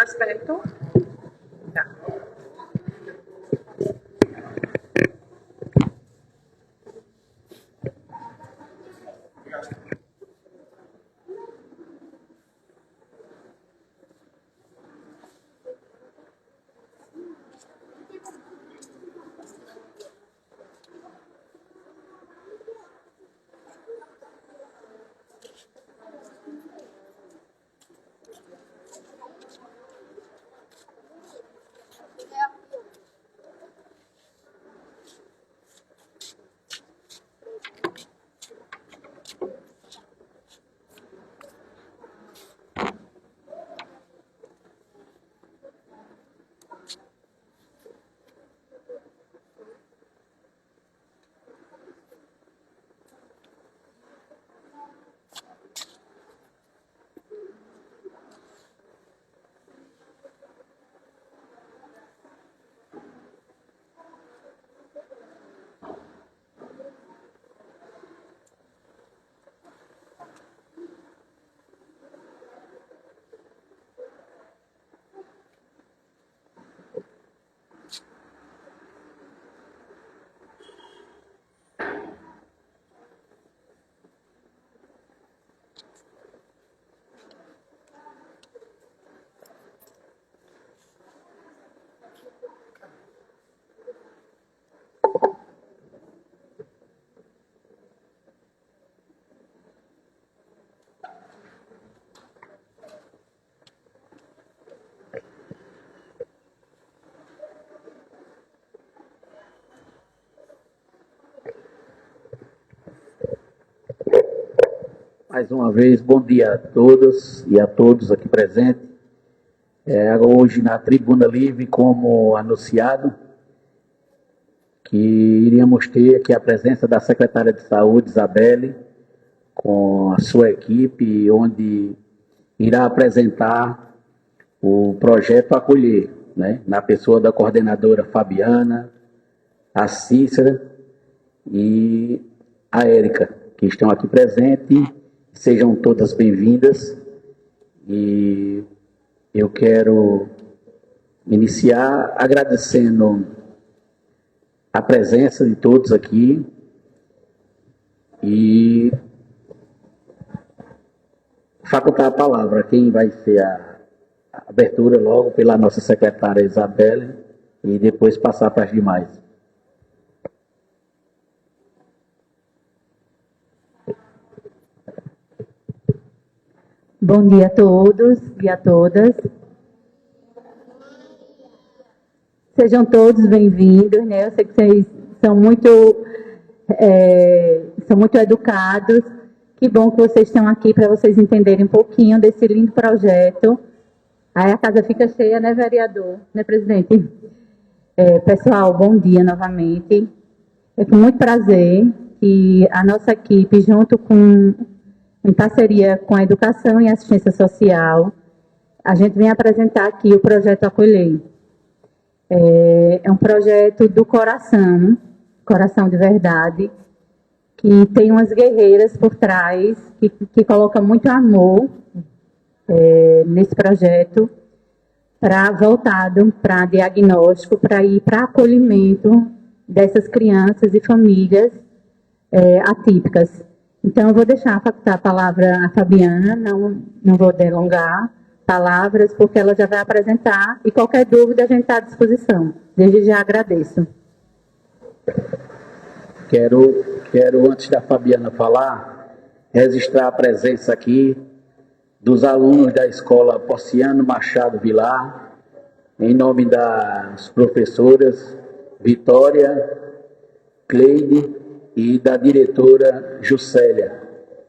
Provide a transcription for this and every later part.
mais perto. Tá. Mais uma vez, bom dia a todas e a todos aqui presentes. Hoje na Tribuna Livre, como anunciado, que iríamos ter aqui a presença da secretária de Saúde, Isabelle, com a sua equipe, onde irá apresentar o projeto Acolher, né? Na pessoa da coordenadora Fabiana, a Cícera e a Érica, que estão aqui presentes. Sejam todas bem-vindas e eu quero iniciar agradecendo a presença de todos aqui e facultar a palavra a quem vai ser a abertura logo pela nossa secretária Isabelle e depois passar para as demais. Bom dia a todos e a todas. Sejam todos bem-vindos, né? Eu sei que vocês são muito educados. Que bom que vocês estão aqui para vocês entenderem um pouquinho desse lindo projeto. Aí a casa fica cheia, né, vereador? Né, presidente? Pessoal, bom dia novamente. É com muito prazer que a nossa equipe, em parceria com a Educação e Assistência Social, a gente vem apresentar aqui o projeto Acolher. É um projeto do coração, coração de verdade, que tem umas guerreiras por trás, que colocam muito amor nesse projeto, voltado para diagnóstico, para ir para acolhimento dessas crianças e famílias atípicas. Então, eu vou facultar a palavra à Fabiana, não vou delongar palavras, porque ela já vai apresentar, e qualquer dúvida a gente está à disposição. Desde já agradeço. Quero, antes da Fabiana falar, registrar a presença aqui dos alunos da Escola Porciano Machado Vilar, em nome das professoras Vitória, Cleide e da diretora Juscelia,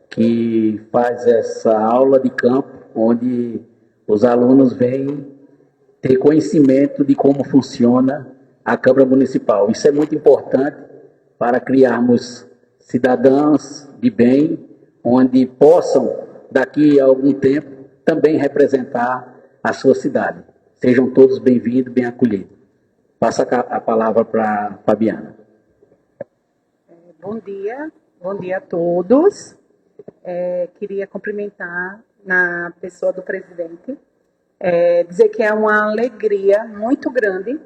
que faz essa aula de campo, onde os alunos vêm ter conhecimento de como funciona a Câmara Municipal. Isso é muito importante para criarmos cidadãos de bem, onde possam, daqui a algum tempo, também representar a sua cidade. Sejam todos bem-vindos, bem acolhidos. Passa a palavra para a Fabiana. Bom dia a todos. Queria cumprimentar na pessoa do presidente, dizer que é uma alegria muito grande.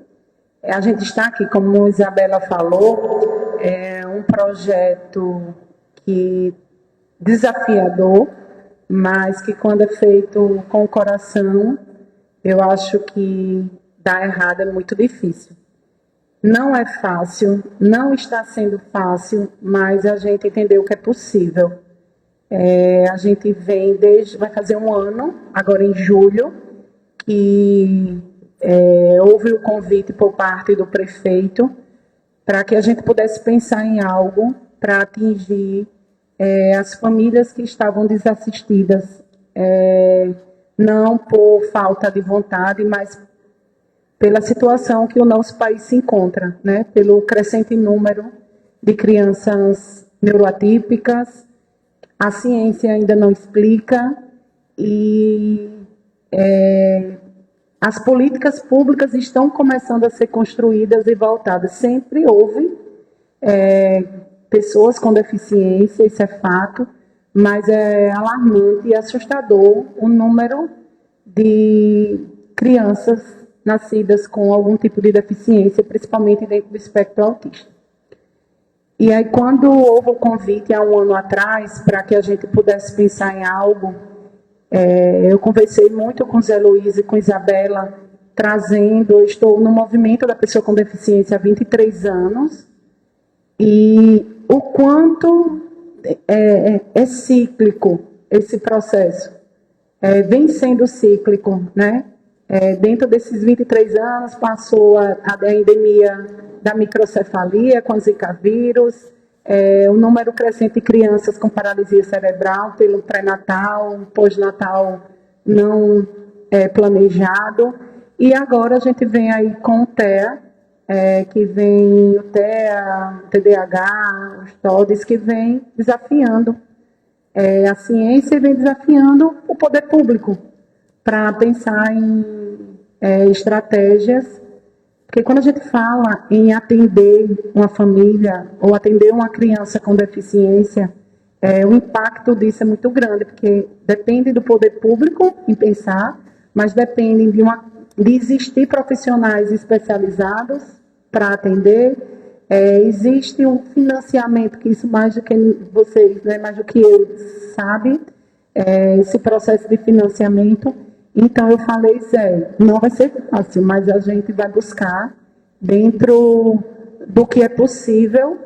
A gente está aqui, como a Isabela falou, é um projeto que desafiador, mas que quando é feito com o coração, eu acho que dar errado é muito difícil. Não é fácil, não está sendo fácil, mas a gente entendeu que é possível. A gente vem vai fazer um ano, agora em julho, que houve o convite por parte do prefeito para que a gente pudesse pensar em algo para atingir as famílias que estavam desassistidas, não por falta de vontade, mas pela situação que o nosso país se encontra, né? Pelo crescente número de crianças neuroatípicas, a ciência ainda não explica e as políticas públicas estão começando a ser construídas e voltadas. Sempre houve pessoas com deficiência, isso é fato, mas é alarmante e assustador o número de crianças nascidas com algum tipo de deficiência, principalmente dentro do espectro autista. E aí, quando houve o convite há um ano atrás para que a gente pudesse pensar em algo, eu conversei muito com Zé Luiz e com Isabela, eu estou no movimento da pessoa com deficiência há 23 anos, e o quanto é cíclico esse processo, vem sendo cíclico, né? Dentro desses 23 anos, passou a endemia da microcefalia com Zika vírus, o número crescente de crianças com paralisia cerebral pelo pré-natal, pós-natal não planejado, e agora a gente vem aí com o TEA, que vem o TEA, o TDAH, os TODES, que vem desafiando a ciência e vem desafiando o poder público para pensar em estratégias, porque quando a gente fala em atender uma família ou atender uma criança com deficiência, o impacto disso é muito grande, porque depende do poder público em pensar, mas depende de existir profissionais especializados para atender, existe um financiamento, que isso mais do que vocês, né, mais do que eu, sabe, esse processo de financiamento. Então, eu falei, Zé, não vai ser fácil, mas a gente vai buscar, dentro do que é possível,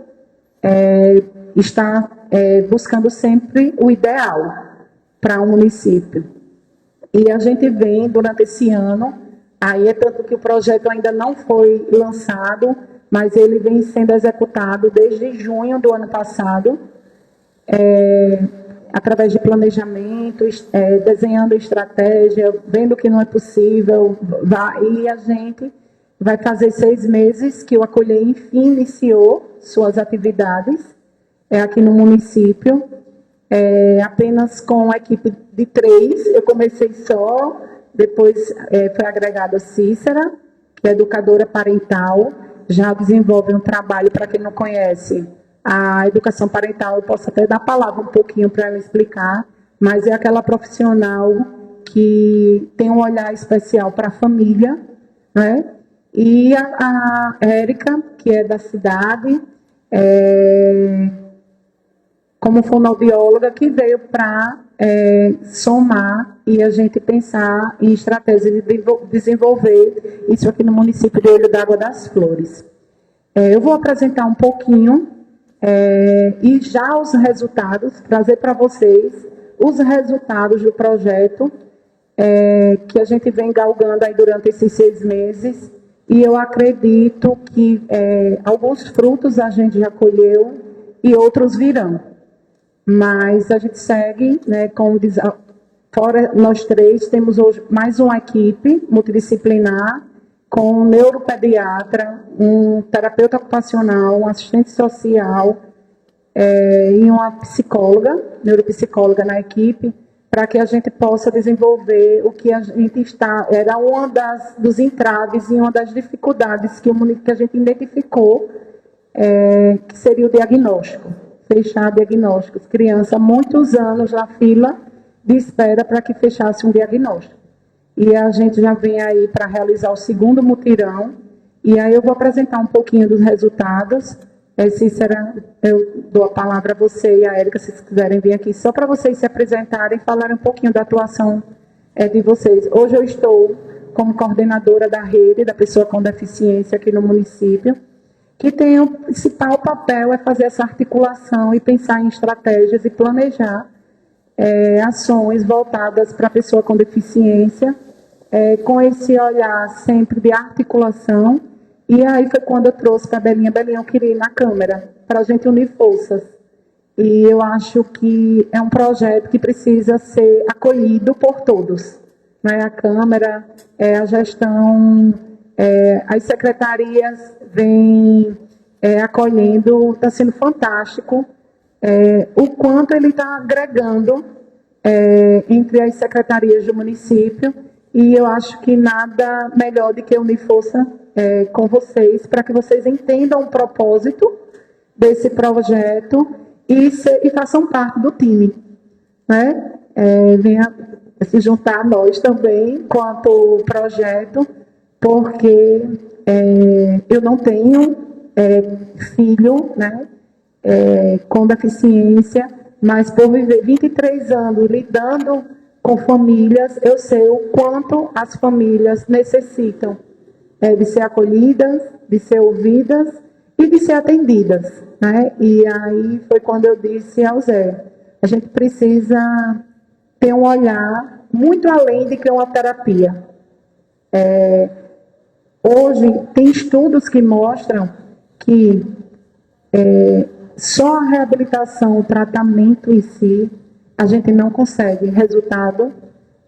estar buscando sempre o ideal para o município. E a gente vem, durante esse ano, aí é tanto que o projeto ainda não foi lançado, mas ele vem sendo executado desde junho do ano passado, através de planejamento, desenhando estratégia, vendo que não é possível, e a gente vai fazer 6 meses que o Acolher, enfim, iniciou suas atividades aqui no município, apenas com a equipe de 3, eu comecei só, depois foi agregada a Cícera, que é educadora parental, já desenvolve um trabalho, para quem não conhece, a educação parental, eu posso até dar a palavra um pouquinho para ela explicar, mas é aquela profissional que tem um olhar especial para a família, né? E a Érica, que é da cidade, como fonoaudióloga, que veio para somar e a gente pensar em estratégias de desenvolver isso aqui no município de Olho d'Água das Flores. Eu vou apresentar um pouquinho e já os resultados, trazer para vocês os resultados do projeto que a gente vem galgando aí durante esses 6 meses, e eu acredito que alguns frutos a gente já colheu e outros virão. Mas a gente segue, né, fora nós 3, temos hoje mais uma equipe multidisciplinar, com um neuropediatra, um terapeuta ocupacional, um assistente social e uma psicóloga, neuropsicóloga na equipe, para que a gente possa desenvolver o que a gente era dos entraves e uma das dificuldades que a gente identificou, que seria o diagnóstico, fechar diagnósticos. Criança há muitos anos na fila de espera para que fechasse um diagnóstico. e a gente já vem aí para realizar o segundo mutirão, e aí eu vou apresentar um pouquinho dos resultados. Cícera, eu dou a palavra a você e a Érica, se vocês quiserem vir aqui, só para vocês se apresentarem e falarem um pouquinho da atuação de vocês. Hoje eu estou como coordenadora da rede da pessoa com deficiência aqui no município, que tem o principal papel é fazer essa articulação e pensar em estratégias e planejar ações voltadas para a pessoa com deficiência, com esse olhar sempre de articulação. E aí foi quando eu trouxe para a Belinha. Belinha, eu queria ir na Câmara, para a gente unir forças. E eu acho que é um projeto que precisa ser acolhido por todos. Né? A Câmara, a gestão, as secretarias vêm acolhendo, está sendo fantástico o quanto ele está agregando entre as secretarias do município, e eu acho que nada melhor do que unir força com vocês, para que vocês entendam o propósito desse projeto e façam parte do time. Né? Venha se juntar a nós também, quanto projeto, porque eu não tenho filho, né, com deficiência, mas por viver 23 anos lidando com famílias, eu sei o quanto as famílias necessitam de ser acolhidas, de ser ouvidas e de ser atendidas. Né? E aí foi quando eu disse ao Zé, a gente precisa ter um olhar muito além de que uma terapia. Hoje tem estudos que mostram que só a reabilitação, o tratamento em si, a gente não consegue resultado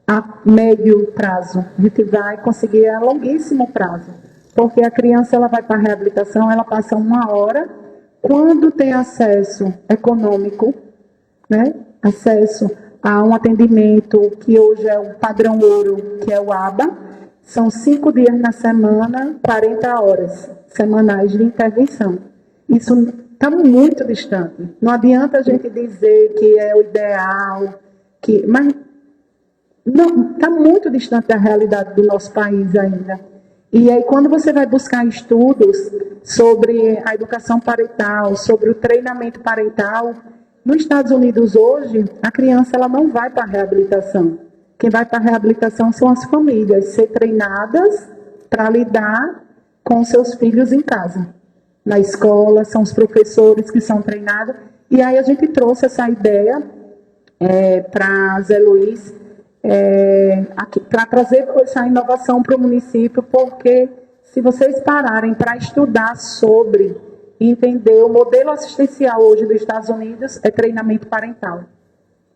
a médio prazo. A gente vai conseguir a longuíssimo prazo. Porque a criança ela vai para a reabilitação, ela passa 1 hora, quando tem acesso econômico, né? Acesso a um atendimento que hoje é o padrão ouro, que é o ABA, são 5 dias na semana, 40 horas semanais de intervenção. Isso está muito distante. Não adianta a gente dizer que é o ideal, mas não, está muito distante da realidade do nosso país ainda. E aí, quando você vai buscar estudos sobre a educação parental, sobre o treinamento parental, nos Estados Unidos hoje, a criança ela não vai para a reabilitação. Quem vai para a reabilitação são as famílias, ser treinadas para lidar com seus filhos em casa. Na escola, são os professores que são treinados. E aí a gente trouxe essa ideia para Zé Luiz, para trazer essa inovação para o município, porque se vocês pararem para estudar sobre, entender o modelo assistencial hoje dos Estados Unidos, é treinamento parental.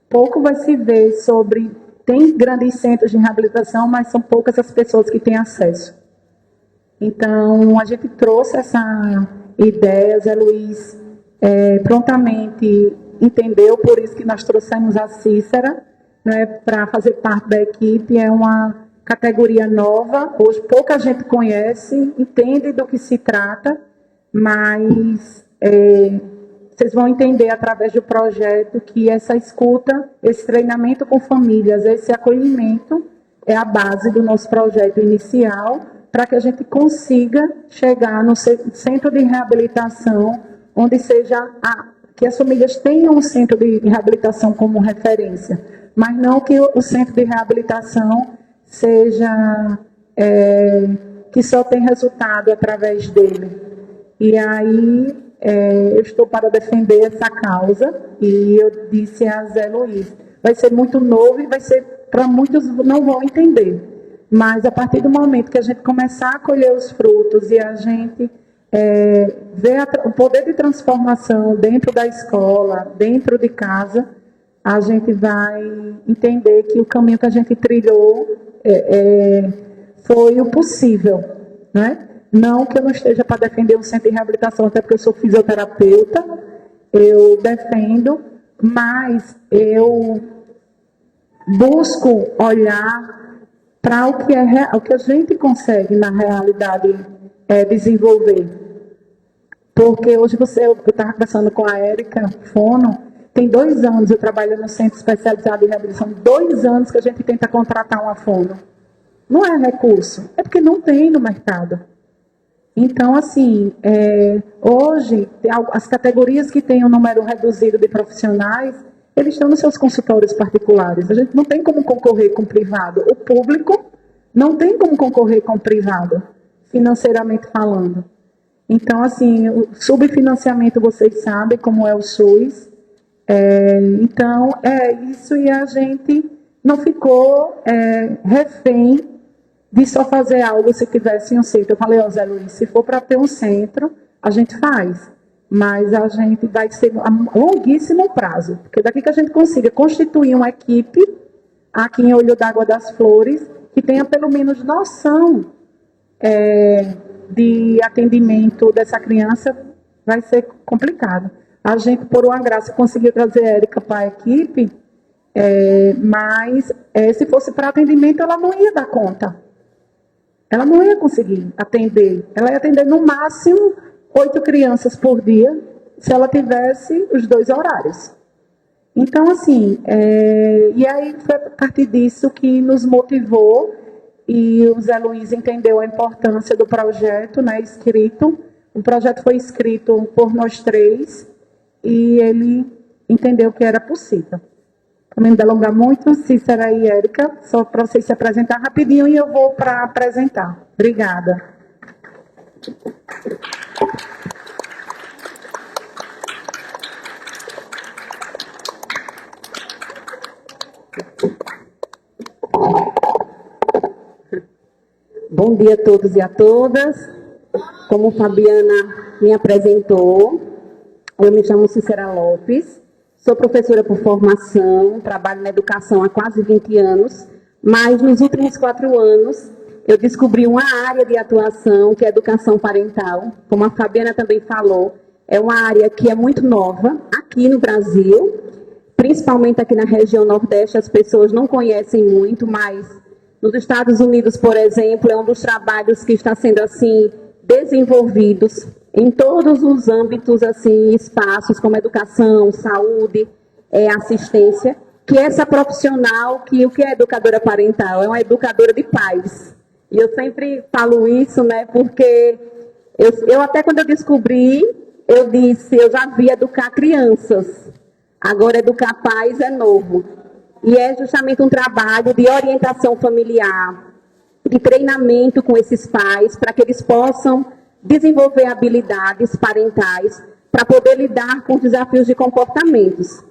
Pouco vai se ver sobre, tem grandes centros de reabilitação, mas são poucas as pessoas que têm acesso. Então, a gente trouxe essa ideia, Zé Luiz prontamente entendeu, por isso que nós trouxemos a Cícera, né, para fazer parte da equipe. É uma categoria nova, hoje pouca gente conhece, entende do que se trata, mas vocês vão entender através do projeto que essa escuta, esse treinamento com famílias, esse acolhimento é a base do nosso projeto inicial, para que a gente consiga chegar no centro de reabilitação, onde seja que as famílias tenham um centro de reabilitação como referência, mas não que o centro de reabilitação seja que só tem resultado através dele. E aí eu estou para defender essa causa, e eu disse a Zé Luiz, vai ser muito novo e vai ser, para muitos não vão entender. Mas a partir do momento que a gente começar a colher os frutos e a gente ver o poder de transformação dentro da escola, dentro de casa, a gente vai entender que o caminho que a gente trilhou foi o possível. Né? Não que eu não esteja para defender o centro de reabilitação, até porque eu sou fisioterapeuta, eu defendo, mas eu busco olhar para o que a gente consegue, na realidade, desenvolver. Porque hoje eu estava conversando com a Érica Fono, tem 2 anos eu trabalho no Centro Especializado de Reabilitação, 2 anos que a gente tenta contratar uma fono. Não é recurso, é porque não tem no mercado. Então, assim, hoje, as categorias que têm um número reduzido de profissionais, eles estão nos seus consultórios particulares. A gente não tem como concorrer com o privado. O público não tem como concorrer com o privado, financeiramente falando. Então, assim, o subfinanciamento, vocês sabem como é o SUS. Então, é isso, e a gente não ficou refém de só fazer algo se tivesse um centro. Eu falei, Zé Luiz, se for para ter um centro, a gente faz. Mas a gente vai ser a longuíssimo prazo. Porque daqui que a gente consiga constituir uma equipe aqui em Olho d'Água das Flores, que tenha pelo menos noção de atendimento dessa criança, vai ser complicado. A gente, por uma graça, conseguiu trazer a Érica para a equipe, mas se fosse para atendimento, ela não ia dar conta. Ela não ia conseguir atender. Ela ia atender no máximo 8 crianças por dia, se ela tivesse os 2 horários. Então, assim, e aí foi a partir disso que nos motivou, e o Zé Luiz entendeu a importância do projeto, né, escrito. O projeto foi escrito por nós 3, e ele entendeu que era possível. Para não me delongar muito, Cícera e Érica, só para vocês se apresentar rapidinho e eu vou para apresentar. Obrigada. Bom dia a todos e a todas. Como Fabiana me apresentou, eu me chamo Cícera Lopes. Sou professora por formação, trabalho na educação há quase 20 anos, mas nos últimos 4 anos eu descobri uma área de atuação que é a educação parental. Como a Fabiana também falou, é uma área que é muito nova aqui no Brasil, principalmente aqui na região Nordeste, as pessoas não conhecem muito, mas nos Estados Unidos, por exemplo, é um dos trabalhos que está sendo assim desenvolvidos em todos os âmbitos, assim, espaços como educação, saúde, assistência, que essa profissional, que o que é educadora parental? É uma educadora de pais. E eu sempre falo isso, né, porque eu até quando eu descobri, eu disse, eu já vi educar crianças, agora educar pais é novo. E é justamente um trabalho de orientação familiar, de treinamento com esses pais, para que eles possam desenvolver habilidades parentais para poder lidar com os desafios de comportamentos.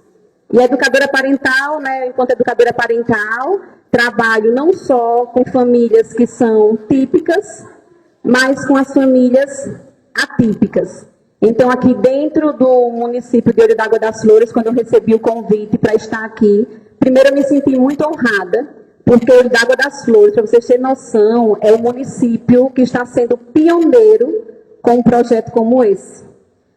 E a educadora parental, né, enquanto educadora parental, trabalho não só com famílias que são típicas, mas com as famílias atípicas. Então, aqui dentro do município de Olho d'Água das Flores, quando eu recebi o convite para estar aqui, primeiro eu me senti muito honrada, porque Olho d'Água das Flores, para vocês terem noção, é o município que está sendo pioneiro com um projeto como esse.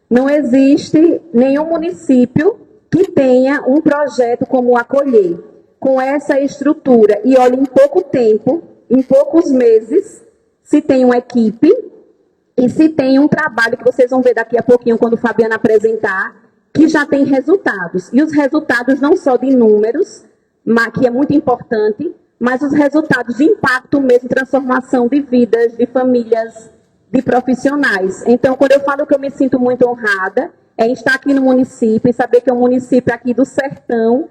Não existe nenhum município que tenha um projeto como o Acolher, com essa estrutura. E olha, em pouco tempo, em poucos meses, se tem uma equipe e se tem um trabalho que vocês vão ver daqui a pouquinho, quando o Fabiana apresentar, que já tem resultados. E os resultados não só de números, que é muito importante, mas os resultados de impacto mesmo, transformação de vidas, de famílias, de profissionais. Então, quando eu falo que eu me sinto muito honrada, é em estar aqui no município e saber que é um município aqui do sertão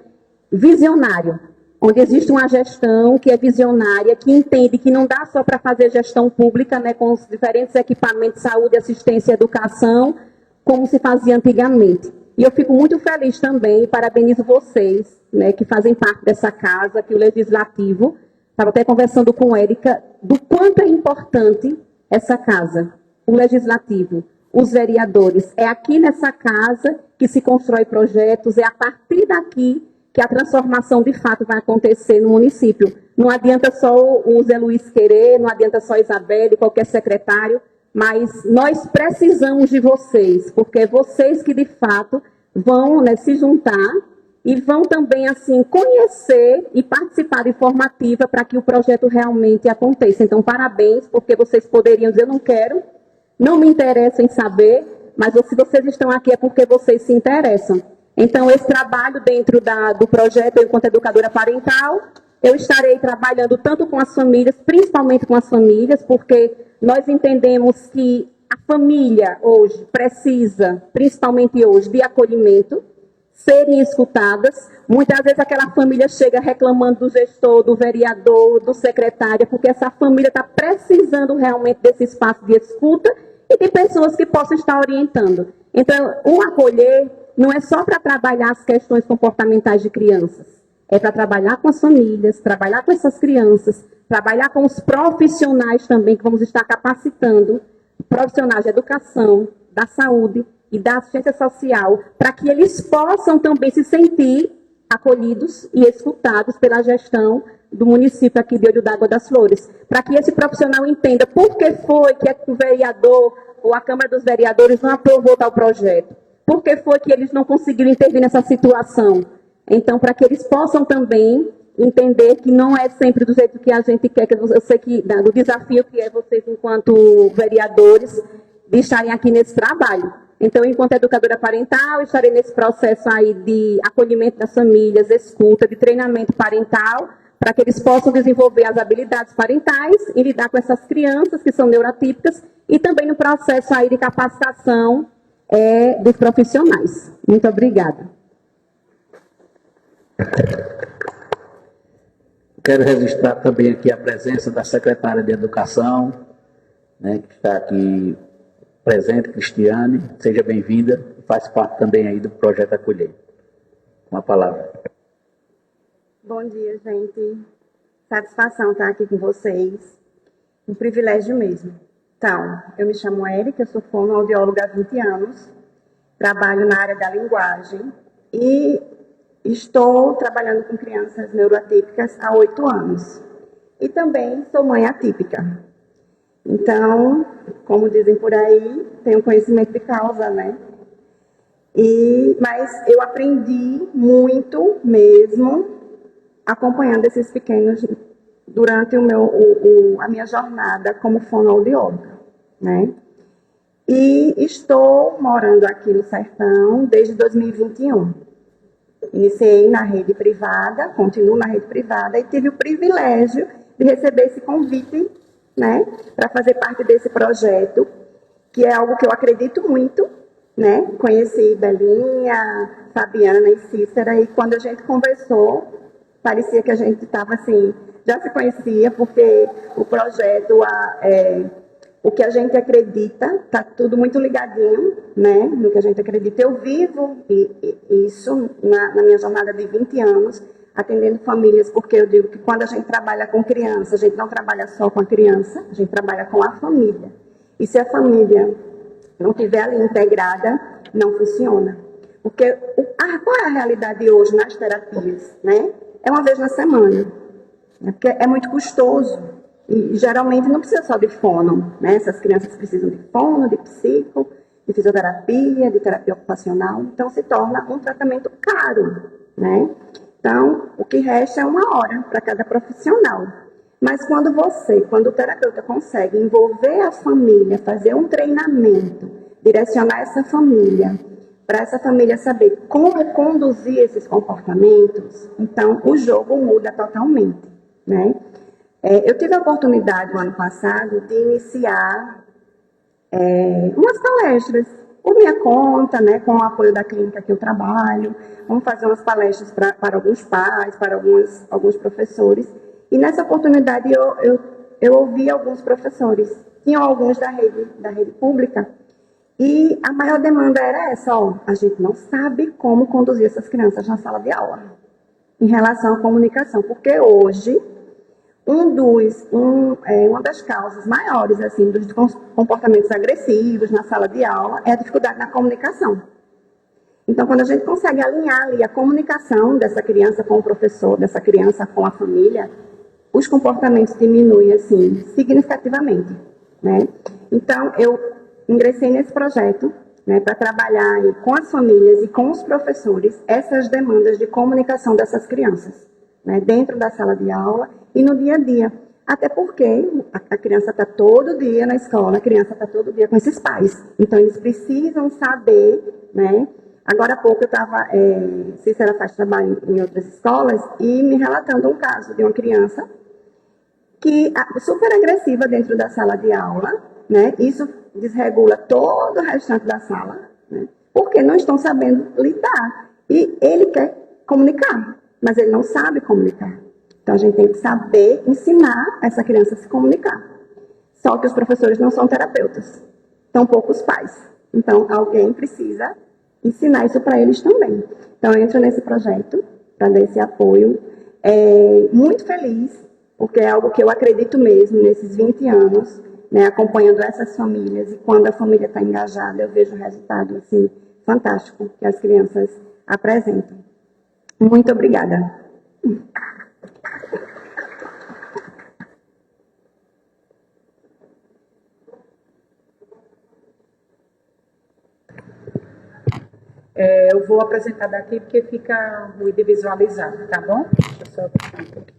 visionário, onde existe uma gestão que é visionária, que entende que não dá só para fazer gestão pública, né, com os diferentes equipamentos de saúde, assistência e educação, como se fazia antigamente. E eu fico muito feliz também, e parabenizo vocês, né, que fazem parte dessa casa, que o Legislativo, estava até conversando com Érica, do quanto é importante essa casa, o Legislativo, os vereadores. É aqui nessa casa que se constrói projetos, é a partir daqui que a transformação de fato vai acontecer no município. Não adianta só o Zé Luiz querer, não adianta só a Isabelle, qualquer secretário, mas nós precisamos de vocês, porque é vocês que de fato vão, né, se juntar e vão também assim conhecer e participar de formativa para que o projeto realmente aconteça. Então, parabéns, porque vocês poderiam dizer, eu não quero, não me interessa em saber, mas se vocês estão aqui é porque vocês se interessam. Então, esse trabalho dentro do projeto, eu, enquanto educadora parental, eu estarei trabalhando tanto com as famílias, principalmente com as famílias, porque nós entendemos que a família hoje precisa, principalmente hoje, de acolhimento, serem escutadas. Muitas vezes aquela família chega reclamando do gestor, do vereador, do secretário, porque essa família está precisando realmente desse espaço de escuta e de pessoas que possam estar orientando. Então, o acolher não é só para trabalhar as questões comportamentais de crianças, é para trabalhar com as famílias, trabalhar com essas crianças, trabalhar com os profissionais também, que vamos estar capacitando, profissionais de educação, da saúde e da assistência social, para que eles possam também se sentir acolhidos e escutados pela gestão do município aqui de Olho d'Água das Flores, para que esse profissional entenda por que foi que o vereador ou a Câmara dos Vereadores não aprovou tal projeto, por que foi que eles não conseguiram intervir nessa situação. Então, para que eles possam também entender que não é sempre do jeito que a gente quer, que eu sei que do desafio que é vocês, enquanto vereadores, de estarem aqui nesse trabalho. Então, enquanto educadora parental, estarei nesse processo aí de acolhimento das famílias, escuta, de treinamento parental, para que eles possam desenvolver as habilidades parentais e lidar com essas crianças que são neuroatípicas e também no processo aí de capacitação dos profissionais. Muito obrigada. Quero registrar também aqui a presença da secretária de Educação, né, que está aqui presente, Cristiane. Seja bem-vinda, faz parte também aí do projeto Acolher. Com a palavra. Bom dia, gente. Satisfação estar aqui com vocês. Um privilégio mesmo. Então, eu me chamo Érica, eu sou fonoaudióloga há 20 anos, trabalho na área da linguagem e estou trabalhando com crianças neuroatípicas há 8 anos. E também sou mãe atípica. Então, como dizem por aí, tenho conhecimento de causa, né? Mas eu aprendi muito mesmo acompanhando esses pequenos durante a minha jornada como fonoaudióloga, né? E estou morando aqui no Sertão desde 2021. Iniciei na rede privada, continuo na rede privada e tive o privilégio de receber esse convite, né, para fazer parte desse projeto, que é algo que eu acredito muito, né? Conheci Belinha, Fabiana e Cícera, e quando a gente conversou, parecia que a gente estava assim, já se conhecia, porque o projeto, o que a gente acredita, está tudo muito ligadinho, né, no que a gente acredita. Eu vivo isso na minha jornada de 20 anos, atendendo famílias, porque eu digo que quando a gente trabalha com criança, a gente não trabalha só com a criança, a gente trabalha com a família. E se a família não estiver ali integrada, não funciona. Porque qual é a realidade hoje nas terapias, né? É uma vez na semana, né? Porque é muito custoso. E geralmente não precisa só de fono, né? Essas crianças precisam de fono, de psico, de fisioterapia, de terapia ocupacional. Então se torna um tratamento caro, né? Então, o que resta é 1 hora para cada profissional. Mas quando o terapeuta consegue envolver a família, fazer um treinamento, direcionar essa família, para essa família saber como conduzir esses comportamentos, então o jogo muda totalmente, né? Eu tive a oportunidade, no ano passado, de iniciar umas palestras por minha conta, né, com o apoio da clínica que eu trabalho. Vamos fazer umas palestras para alguns pais, para alguns professores. E nessa oportunidade eu ouvi alguns professores, tinham alguns da rede pública, e a maior demanda era essa: a gente não sabe como conduzir essas crianças na sala de aula, em relação à comunicação, porque hoje uma das causas maiores assim, dos comportamentos agressivos na sala de aula é a dificuldade na comunicação. Então, quando a gente consegue alinhar ali a comunicação dessa criança com o professor, dessa criança com a família, os comportamentos diminuem assim, significativamente, né? Então, eu ingressei nesse projeto, né, para trabalhar aí com as famílias e com os professores essas demandas de comunicação dessas crianças, né, dentro da sala de aula e no dia a dia. Até porque a criança está todo dia na escola, a criança está todo dia com esses pais. Então, eles precisam saber, né, Agora há pouco eu estava, Cícera faz trabalho em outras escolas, e me relatando um caso de uma criança que super agressiva dentro da sala de aula, né? Isso desregula todo o restante da sala, né? Porque não estão sabendo lidar. E ele quer comunicar, mas ele não sabe comunicar. Então a gente tem que saber ensinar essa criança a se comunicar. Só que os professores não são terapeutas, tampouco os pais. Então alguém precisa ensinar isso para eles também. Então eu entro nesse projeto para dar esse apoio. Muito feliz, porque é algo que eu acredito mesmo nesses 20 anos, né, acompanhando essas famílias, e quando a família está engajada, eu vejo o resultado assim, fantástico que as crianças apresentam. Muito obrigada. Eu vou apresentar daqui porque fica ruim de visualizar, tá bom? Deixa eu só apertar um pouquinho.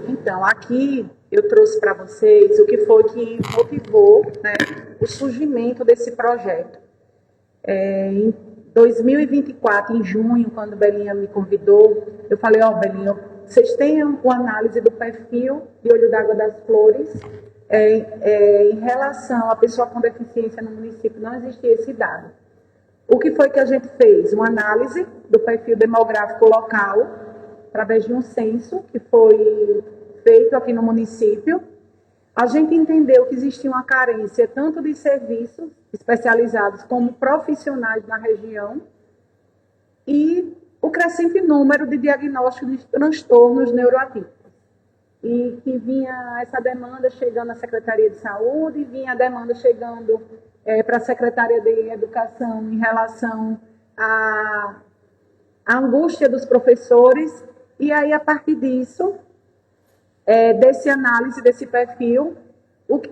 Então, aqui eu trouxe para vocês o que foi que motivou, né, o surgimento desse projeto. Em 2024, em junho, quando Belinha me convidou, eu falei, Belinha, vocês têm uma análise do perfil de olho d'água das flores em relação à pessoa com deficiência no município, não existia esse dado. O que foi que a gente fez? Uma análise do perfil demográfico local, através de um censo que foi feito aqui no município. A gente entendeu que existia uma carência tanto de serviços especializados como profissionais na região e o crescente número de diagnósticos de transtornos neuroatípicos. E que vinha essa demanda chegando à Secretaria de Saúde, vinha a demanda chegando para a Secretaria de Educação em relação à angústia dos professores. E aí, a partir disso, desse análise, desse perfil,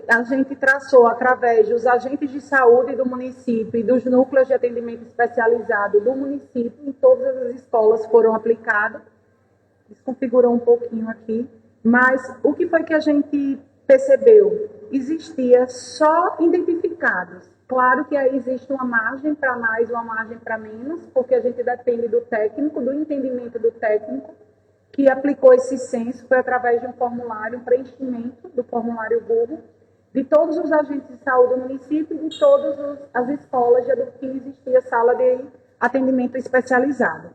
a gente traçou através dos agentes de saúde do município e dos núcleos de atendimento especializado do município, em todas as escolas foram aplicados. Desconfigurou um pouquinho aqui. Mas o que foi que a gente percebeu? Existia só identificados. Claro que aí existe uma margem para mais, uma margem para menos, porque a gente depende do técnico, do entendimento do técnico, que aplicou esse censo, foi através de um formulário, um preenchimento do formulário Google, de todos os agentes de saúde do município e de todas as escolas que existia sala de atendimento especializado.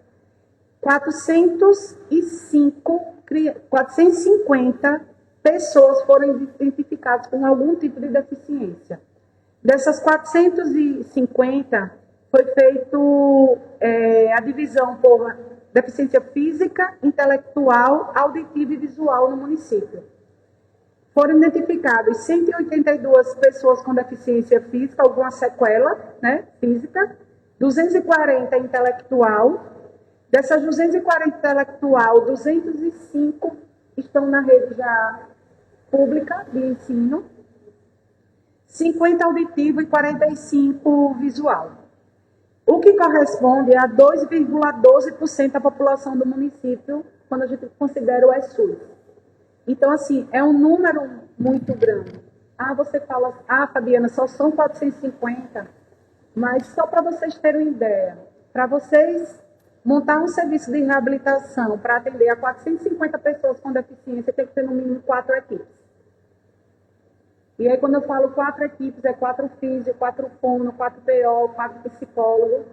450 pessoas foram identificadas com algum tipo de deficiência. Dessas 450, foi feito a divisão por deficiência física, intelectual, auditiva e visual no município. Foram identificadas 182 pessoas com deficiência física, alguma sequela, né, física, 240 intelectual. Dessas 240 intelectual, 205 estão na rede já pública de ensino, 50 auditivo e 45 visual. O que corresponde a 2,12% da população do município, quando a gente considera o SUS. Então, assim, é um número muito grande. Você fala, Fabiana, só são 450, mas só para vocês terem uma ideia, para vocês montar um serviço de reabilitação para atender a 450 pessoas com deficiência, tem que ter no mínimo 4 equipes. E aí, quando eu falo 4 equipes, 4 físio, 4 fono, 4 PO, 4 psicólogos,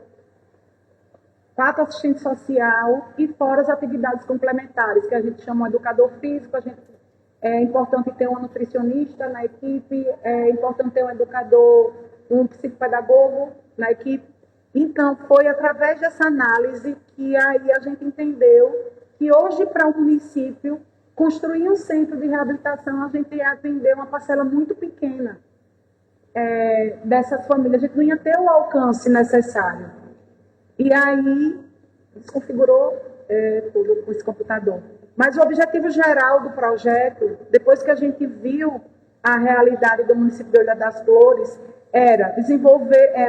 4 assistente social e fora as atividades complementares, que a gente chama de educador físico. É importante ter uma nutricionista na equipe, é importante ter um educador, um psicopedagogo na equipe. Então, foi através dessa análise que aí a gente entendeu que hoje, para o município, construir um centro de reabilitação, a gente ia atender uma parcela muito pequena dessas famílias. A gente não ia ter o alcance necessário. E aí, desconfigurou tudo com esse computador. Mas o objetivo geral do projeto, depois que a gente viu a realidade do município de Olho das Flores, era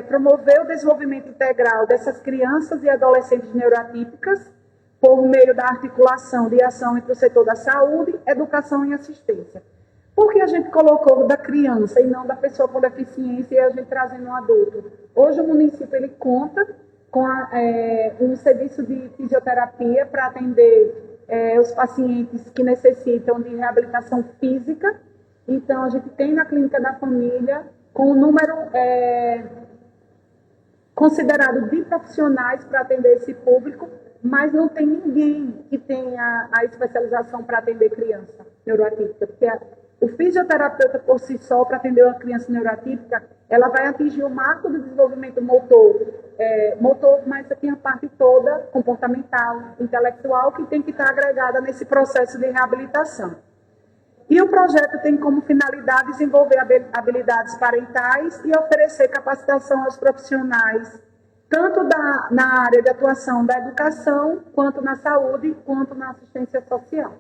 promover o desenvolvimento integral dessas crianças e adolescentes neuroatípicas por meio da articulação de ação entre o setor da saúde, educação e assistência. Por que a gente colocou da criança e não da pessoa com deficiência e a gente trazendo um adulto? Hoje o município ele conta com um serviço de fisioterapia para atender os pacientes que necessitam de reabilitação física. Então, a gente tem na Clínica da Família, com o número considerado de profissionais para atender esse público, mas não tem ninguém que tenha a especialização para atender criança neuroatípica, porque o fisioterapeuta por si só, para atender uma criança neuroatípica, ela vai atingir o marco do desenvolvimento motor, mas tem a parte toda comportamental, intelectual, que tem que estar agregada nesse processo de reabilitação. E o projeto tem como finalidade desenvolver habilidades parentais e oferecer capacitação aos profissionais, tanto na área de atuação da educação, quanto na saúde, quanto na assistência social.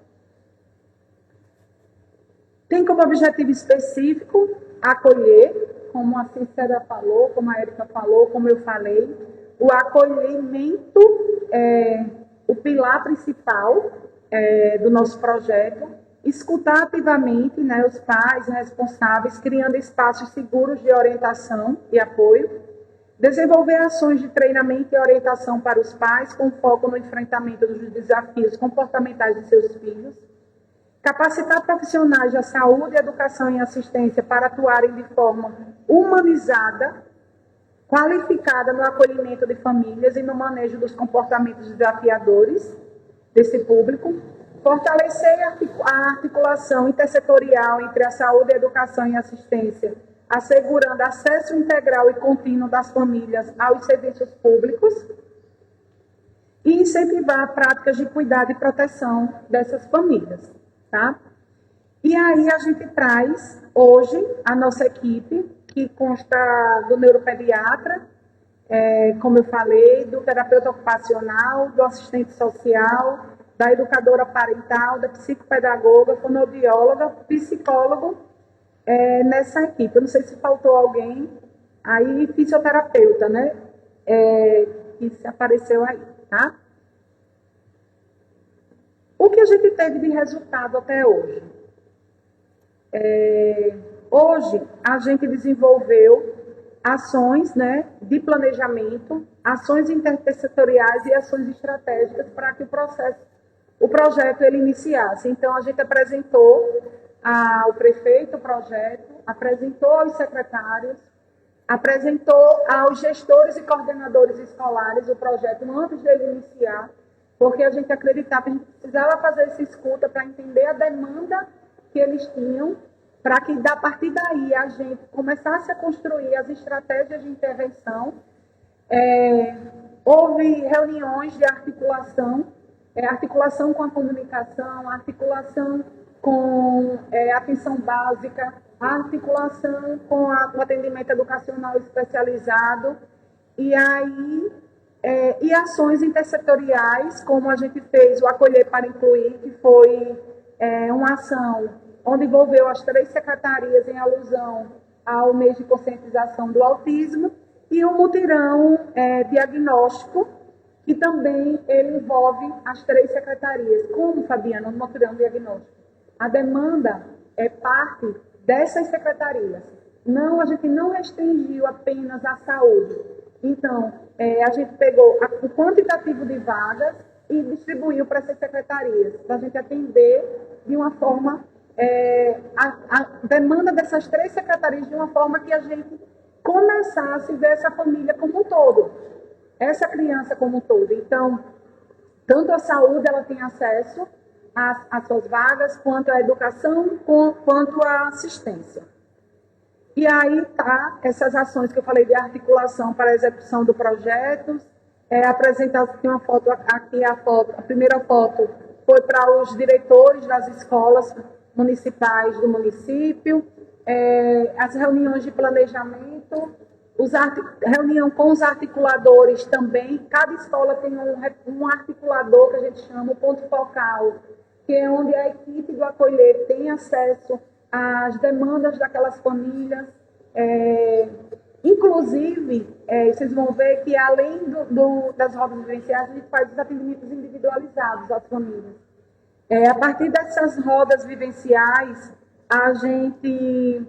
Tem como objetivo específico acolher, como a Cícera falou, como a Érica falou, como eu falei, o acolhimento o pilar principal do nosso projeto, escutar ativamente, né, os pais responsáveis, criando espaços seguros de orientação e apoio, desenvolver ações de treinamento e orientação para os pais com foco no enfrentamento dos desafios comportamentais de seus filhos, capacitar profissionais da saúde, educação e assistência para atuarem de forma humanizada, qualificada no acolhimento de famílias e no manejo dos comportamentos desafiadores desse público, fortalecer a articulação intersetorial entre a saúde, a educação e a assistência, assegurando acesso integral e contínuo das famílias aos serviços públicos e incentivar práticas de cuidado e proteção dessas famílias. Tá? E aí a gente traz hoje a nossa equipe, que consta do neuropediatra, como eu falei, do terapeuta ocupacional, do assistente social, da educadora parental, da psicopedagoga, fonoaudióloga, psicólogo, nessa equipe. Eu não sei se faltou alguém, aí fisioterapeuta, né? Que se apareceu aí, tá? O que a gente teve de resultado até hoje? Hoje, a gente desenvolveu ações, né, de planejamento, ações intersetoriais e ações estratégicas para que o projeto ele iniciasse. Então, a gente apresentou ao prefeito o projeto, apresentou aos secretários, apresentou aos gestores e coordenadores escolares o projeto antes dele iniciar, porque a gente acreditava que a gente precisava fazer essa escuta para entender a demanda que eles tinham, para que, a partir daí, a gente começasse a construir as estratégias de intervenção. Houve reuniões de articulação, articulação com a comunicação, articulação com a atenção básica, articulação com o atendimento educacional especializado, e aí e ações intersetoriais, como a gente fez o Acolher para Incluir, que foi uma ação onde envolveu as 3 secretarias em alusão ao mês de conscientização do autismo, e o mutirão diagnóstico, que também ele envolve as 3 secretarias. Como, Fabiana, no mutirão diagnóstico? A demanda é parte dessas secretarias. Não, a gente não restringiu apenas a saúde. Então, a gente pegou o quantitativo de vagas e distribuiu para essas secretarias, para a gente atender de uma forma, a demanda dessas 3 secretarias de uma forma que a gente começasse a ver essa família como um todo, essa criança como um todo. Então, tanto a saúde ela tem acesso às suas vagas, quanto a educação, quanto a assistência. E aí tá essas ações que eu falei de articulação para a execução do projeto. Apresentar aqui uma foto, a primeira foto foi para os diretores das escolas municipais do município, as reuniões de planejamento, reunião com os articuladores também. Cada escola tem um articulador que a gente chama o ponto focal, que é onde a equipe do acolher tem acesso às demandas daquelas famílias. Inclusive, vocês vão ver que além das rodas vivenciais, a gente faz os atendimentos individualizados às famílias. A partir dessas rodas vivenciais, a gente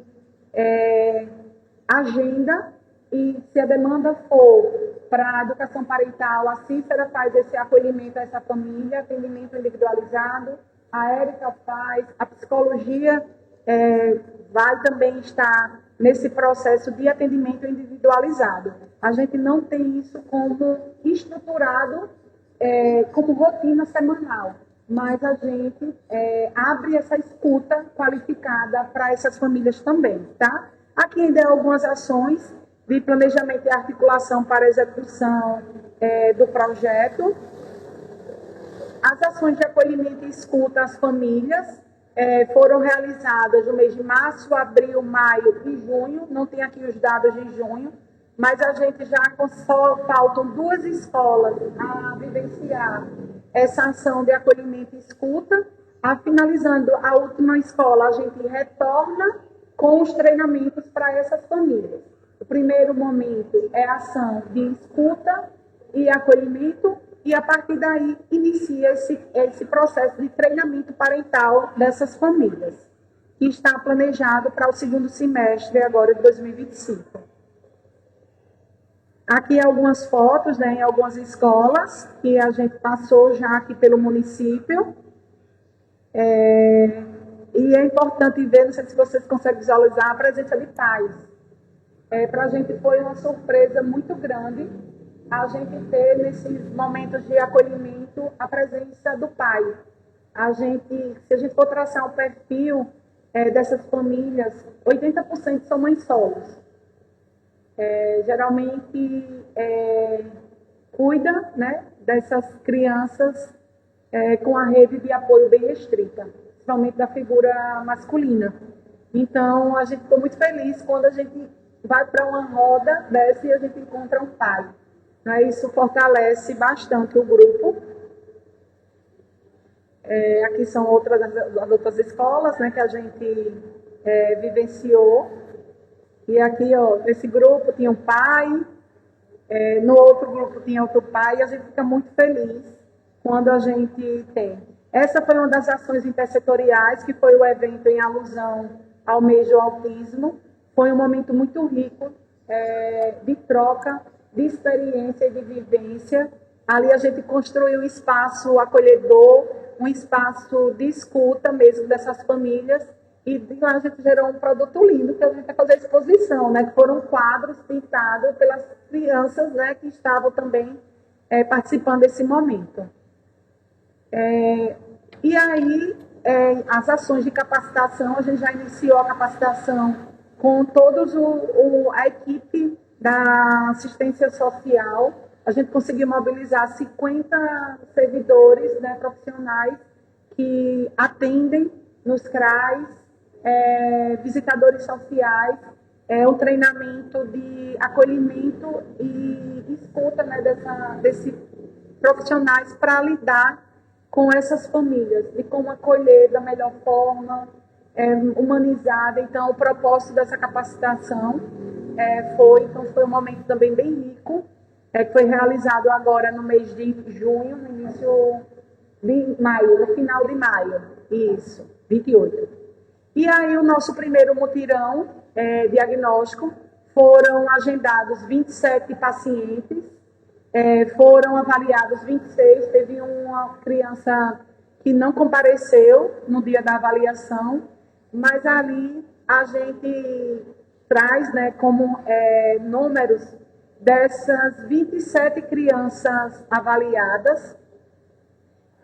agenda, e se a demanda for para a educação parental, a Cícera faz esse acolhimento a essa família, atendimento individualizado, a Érica faz, a psicologia vai também estar nesse processo de atendimento individualizado. A gente não tem isso como estruturado, como rotina semanal, mas a gente abre essa escuta qualificada para essas famílias também, tá? Aqui ainda há algumas ações de planejamento e articulação para a execução do projeto. As ações de acolhimento e escuta às famílias foram realizadas no mês de março, abril, maio e junho. Não tem aqui os dados de junho, mas a gente já só faltam 2 escolas a vivenciar essa ação de acolhimento e escuta. Finalizando a última escola, a gente retorna com os treinamentos para essas famílias. O primeiro momento é a ação de escuta e acolhimento, e a partir daí inicia esse processo de treinamento parental dessas famílias, que está planejado para o 2º semestre agora de 2025. Aqui algumas fotos, em algumas escolas que a gente passou já aqui pelo município. E é importante ver, não sei se vocês conseguem visualizar, a presença de pais. Para a gente foi uma surpresa muito grande a gente ter, nesses momentos de acolhimento, a presença do pai. Se a gente for traçar um perfil dessas famílias, 80% são mães solos. Geralmente cuida, né, dessas crianças com a rede de apoio bem restrita, principalmente da figura masculina. Então, a gente ficou muito feliz quando a gente vai para uma roda dessa e a gente encontra um pai. Isso fortalece bastante o grupo. Aqui são as outras escolas, né, que a gente vivenciou. E aqui, nesse grupo tinha um pai, no outro grupo tinha outro pai, e a gente fica muito feliz quando a gente tem. Essa foi uma das ações intersetoriais, que foi o evento em alusão ao mês do autismo. Foi um momento muito rico de troca, de experiência e de vivência. Ali a gente construiu um espaço acolhedor, um espaço de escuta mesmo dessas famílias, e de lá a gente gerou um produto lindo, que a gente vai fazer exposição, né, que foram quadros pintados pelas crianças, né, que estavam também participando desse momento. E aí, as ações de capacitação, a gente já iniciou a capacitação com todos a equipe da assistência social. A gente conseguiu mobilizar 50 servidores, né, profissionais que atendem nos CRAs, visitadores sociais, o treinamento de acolhimento e escuta, né, desses profissionais para lidar com essas famílias, de como acolher da melhor forma, humanizada. Então, o propósito dessa capacitação foi um momento também bem rico, que foi realizado agora no mês de junho, no início de maio, no final de maio, isso, 28. E aí o nosso primeiro mutirão diagnóstico, foram agendados 27 pacientes, foram avaliados 26, teve uma criança que não compareceu no dia da avaliação, mas ali a gente traz, né, como números dessas 27 crianças avaliadas.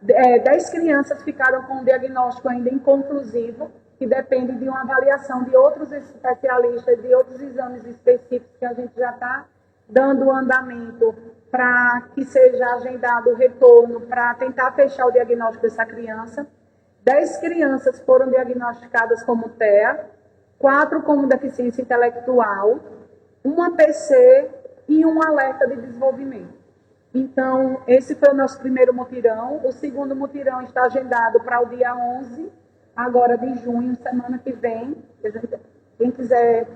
10 crianças ficaram com um diagnóstico ainda inconclusivo, que depende de uma avaliação de outros especialistas, de outros exames específicos que a gente já está dando andamento para que seja agendado o retorno para tentar fechar o diagnóstico dessa criança. 10 crianças foram diagnosticadas como TEA, 4 como deficiência intelectual, uma PC e um alerta de desenvolvimento. Então, esse foi o nosso primeiro mutirão. O segundo mutirão está agendado para o dia 11, agora de junho, semana que vem. Quem quiser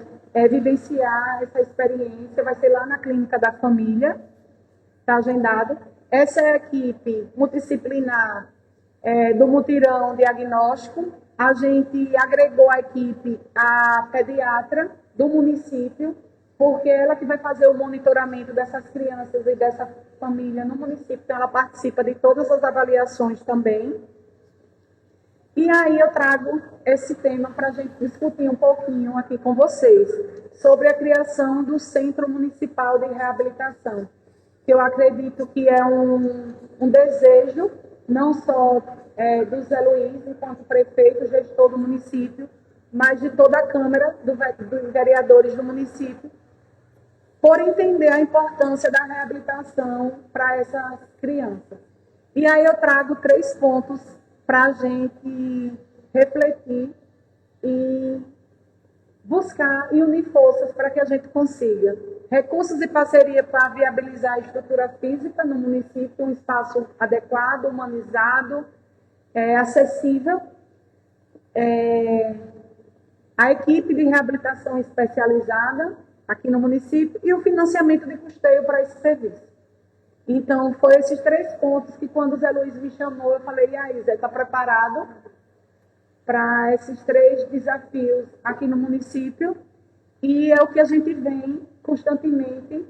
vivenciar essa experiência, vai ser lá na Clínica da Família, está agendado. Essa é a equipe multidisciplinar do mutirão diagnóstico. a gente agregou a equipe a pediatra do município, porque ela que vai fazer o monitoramento dessas crianças e dessa família no município, então ela participa de todas as avaliações também. E aí eu trago esse tema para a gente discutir um pouquinho aqui com vocês, sobre a criação do Centro Municipal de Reabilitação, que eu acredito que é um desejo, não só do Zé Luiz, enquanto prefeito, gestor do município, mas de toda a Câmara dos Vereadores do município, por entender a importância da reabilitação para essas crianças. E aí eu trago 3 pontos para a gente refletir e buscar e unir forças para que a gente consiga recursos e parceria para viabilizar a estrutura física no município, um espaço adequado, humanizado, acessível, a equipe de reabilitação especializada aqui no município e o financiamento de custeio para esse serviço. Então, foi esses 3 pontos que, quando o Zé Luiz me chamou, eu falei, e aí, Zé, está preparado para esses 3 desafios aqui no município? E é o que a gente vem constantemente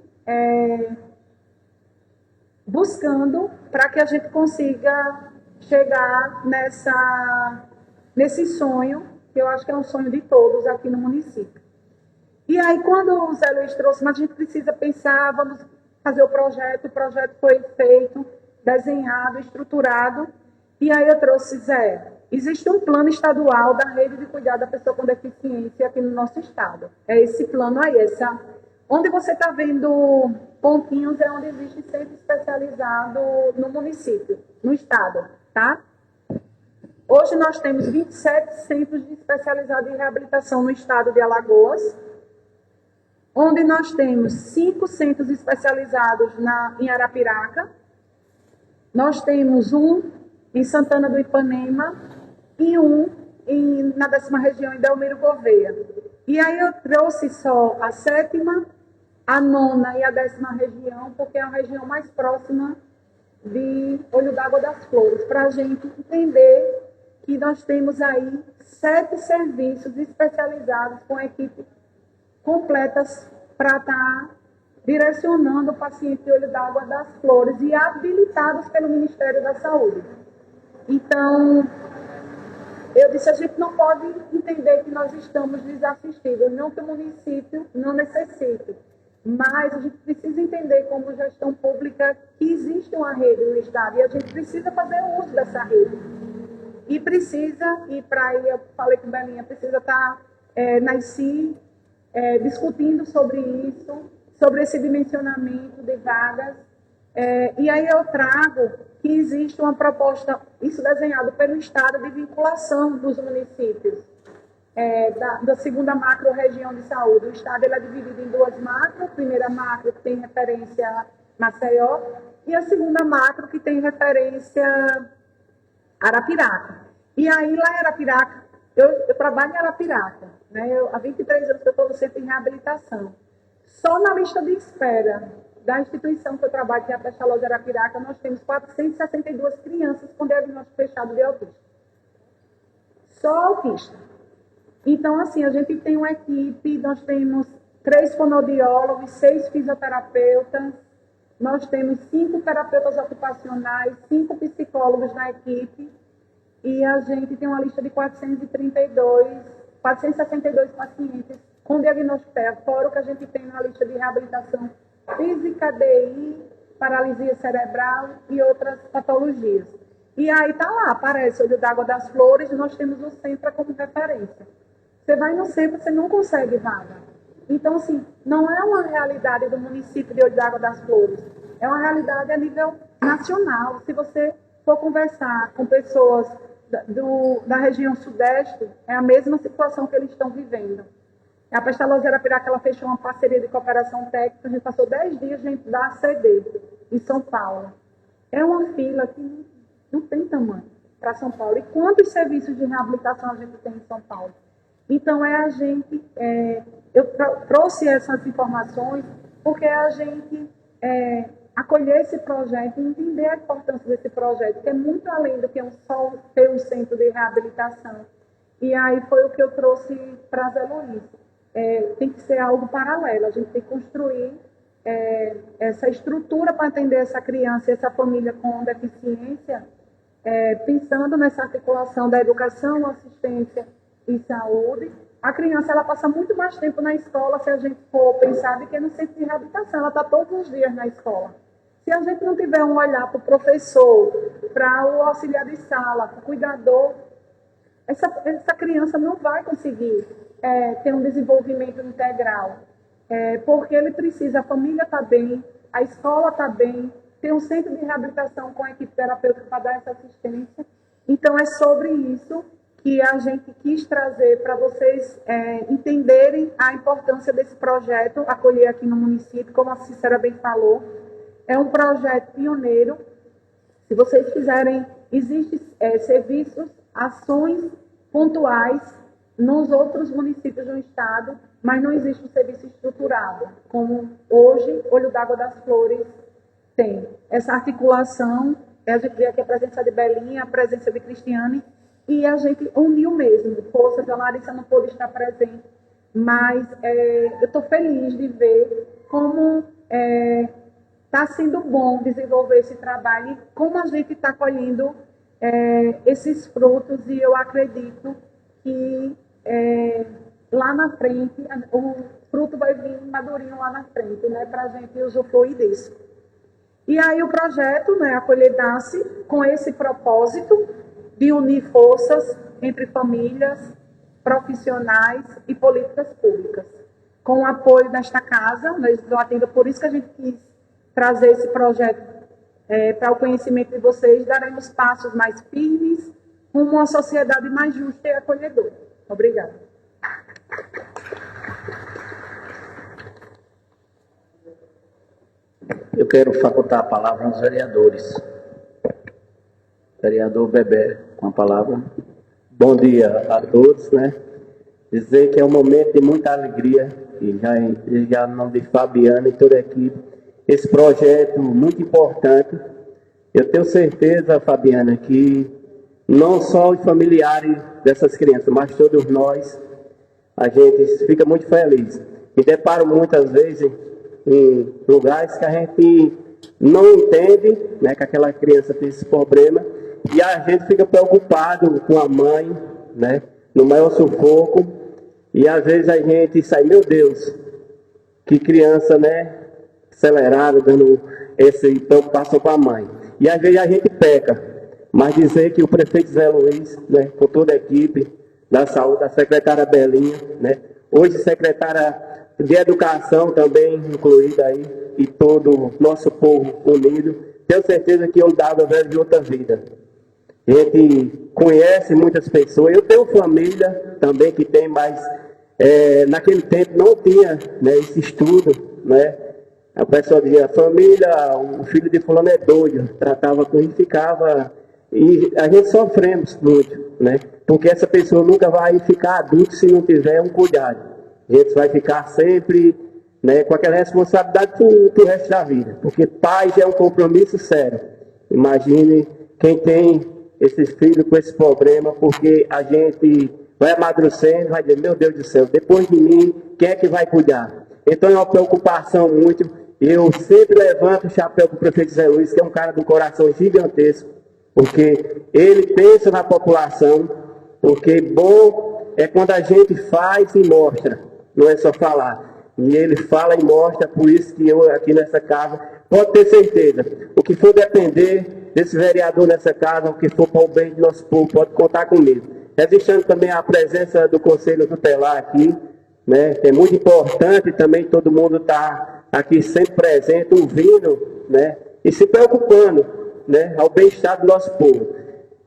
buscando para que a gente consiga chegar nesse sonho, que eu acho que é um sonho de todos aqui no município. E aí, quando o Zé Luiz trouxe, mas a gente precisa pensar, vamos fazer o projeto foi feito, desenhado, estruturado, e aí eu trouxe, Zé, existe um plano estadual da rede de cuidado da pessoa com deficiência aqui no nosso estado. É esse plano aí, onde você está vendo pontinhos é onde existe centro especializado no município, no estado, tá? Hoje nós temos 27 centros especializados em reabilitação no estado de Alagoas, onde nós temos 5 centros especializados em Arapiraca, nós temos um em Santana do Ipanema e um na 10ª região, em Delmiro Gouveia. E aí eu trouxe só a 7ª, a 9ª e a 10ª região, porque é a região mais próxima de Olho d'Água das Flores, para a gente entender que nós temos aí 7 serviços especializados com equipe completas para estar direcionando o paciente de Olho d'Água das Flores e habilitados pelo Ministério da Saúde. Então, eu disse, a gente não pode entender que nós estamos desassistidos, não que o município não necessite, mas a gente precisa entender como gestão pública que existe uma rede no estado e a gente precisa fazer uso dessa rede. E precisa, e para aí eu falei com Belinha, precisa estar na ICI, discutindo sobre isso, sobre esse dimensionamento de vagas. E aí eu trago que existe uma proposta, isso desenhado pelo Estado, de vinculação dos municípios, da 2ª macro-região de saúde. O Estado ele é dividido em 2 macros, a primeira macro que tem referência a Maceió, e a 2ª macro que tem referência a Arapiraca. E aí lá em Arapiraca, eu trabalho em Arapiraca, né? Há 23 anos que eu estou no centro de reabilitação. Só na lista de espera da instituição que eu trabalho, que é a Pestalozzi Arapiraca, nós temos 462 crianças com diagnóstico fechado de autismo. Só autista. Então, assim, a gente tem uma equipe, nós temos 3 fonoaudiólogos, 6 fisioterapeutas, nós temos 5 terapeutas ocupacionais, 5 psicólogos na equipe, e a gente tem uma lista de 462 pacientes com diagnóstico TEA, fora o que a gente tem na lista de reabilitação física, DI, paralisia cerebral e outras patologias. E aí está lá, aparece Olho d'Água das Flores, e nós temos o Centro como referência. Você vai no centro, você não consegue vaga. Então, assim, não é uma realidade do município de Olho d'Água das Flores, é uma realidade a nível nacional. Se você for conversar com pessoas da região sudeste, é a mesma situação que eles estão vivendo. A Pestalozzi Arapiraca, ela fechou uma parceria de cooperação técnica, a gente passou 10 dias dentro da ACD, em São Paulo. É uma fila que não tem tamanho para São Paulo. E quantos serviços de reabilitação a gente tem em São Paulo? Então, eu trouxe essas informações porque a gente acolher esse projeto e entender a importância desse projeto, que é muito além do que só ter um centro de reabilitação. E aí foi o que eu trouxe para Zé Luiz. Tem que ser algo paralelo, a gente tem que construir essa estrutura para atender essa criança e essa família com deficiência, pensando nessa articulação da educação, assistência e saúde. A criança ela passa muito mais tempo na escola, se a gente for pensar, do que no centro de reabilitação. Ela está todos os dias na escola. Se a gente não tiver um olhar para o professor, para o auxiliar de sala, para o cuidador, essa criança não vai conseguir ter um desenvolvimento integral. Porque ele precisa, a família está bem, a escola está bem, tem um centro de reabilitação com a equipe terapêutica para dar essa assistência. Então, é sobre isso que a gente quis trazer para vocês entenderem a importância desse projeto, acolher aqui no município, como a Cícera bem falou. É um projeto pioneiro. Se vocês fizerem, existem serviços, ações pontuais nos outros municípios do estado, mas não existe um serviço estruturado, como hoje Olho d'Água das Flores tem. Essa articulação, a gente vê aqui a presença de Belinha, a presença de Cristiane, e a gente uniu mesmo. Forças, a Larissa não pôde estar presente, mas eu estou feliz de ver como está sendo bom desenvolver esse trabalho e como a gente está colhendo esses frutos, e eu acredito que lá na frente, o fruto vai vir madurinho lá na frente, né, para a gente usufruir disso. E aí o projeto, né, Acolher nasce com esse propósito de unir forças entre famílias, profissionais e políticas públicas. Com o apoio desta casa legislativa, por isso que a gente quis trazer esse projeto para o conhecimento de vocês, daremos passos mais firmes rumo a uma sociedade mais justa e acolhedora. Obrigada. Eu quero facultar a palavra aos vereadores. Vereador Bebé, com a palavra. Bom dia a todos, né? Dizer que é um momento de muita alegria, e já no nome de Fabiana e toda a equipe, esse projeto muito importante. Eu tenho certeza, Fabiana, que não só os familiares dessas crianças, mas todos nós, a gente fica muito feliz. Me deparo muitas vezes em lugares que a gente não entende, né, que aquela criança tem esse problema, e a gente fica preocupado com a mãe, né, no maior sufoco, e às vezes a gente sai, meu Deus, que criança, né, acelerada, dando esse preocupação com a mãe. E às vezes a gente peca, mas dizer que o prefeito Zé Luiz, né, com toda a equipe da saúde, a secretária Belinha, né, hoje secretária de educação também incluída aí, e todo o nosso povo unido, tenho certeza que eu dava velho de outra vida. A gente conhece muitas pessoas, eu tenho família também que tem, mas naquele tempo não tinha, né, esse estudo, né? A pessoa dizia, família, o filho de fulano é doido, tratava com ele, ficava, e a gente sofremos muito, né? Porque essa pessoa nunca vai ficar adulto se não tiver um cuidado. A gente vai ficar sempre, né, com aquela responsabilidade pro resto da vida, porque pais é um compromisso sério. Imagine quem tem esses filhos com esse problema, porque a gente vai amadurecendo, vai dizer, meu Deus do céu, depois de mim, quem é que vai cuidar? Então é uma preocupação muito. Eu sempre levanto o chapéu para o prefeito Zé Luiz, que é um cara do coração gigantesco, porque ele pensa na população, porque bom é quando a gente faz e mostra, não é só falar. E ele fala e mostra, por isso que eu aqui nessa casa, pode ter certeza, o que for depender desse vereador nessa casa, o que for para o bem do nosso povo, pode contar comigo. Registrando também a presença do Conselho Tutelar aqui, né, que é muito importante também, todo mundo está aqui sempre presente, ouvindo, né, e se preocupando, né, ao bem-estar do nosso povo.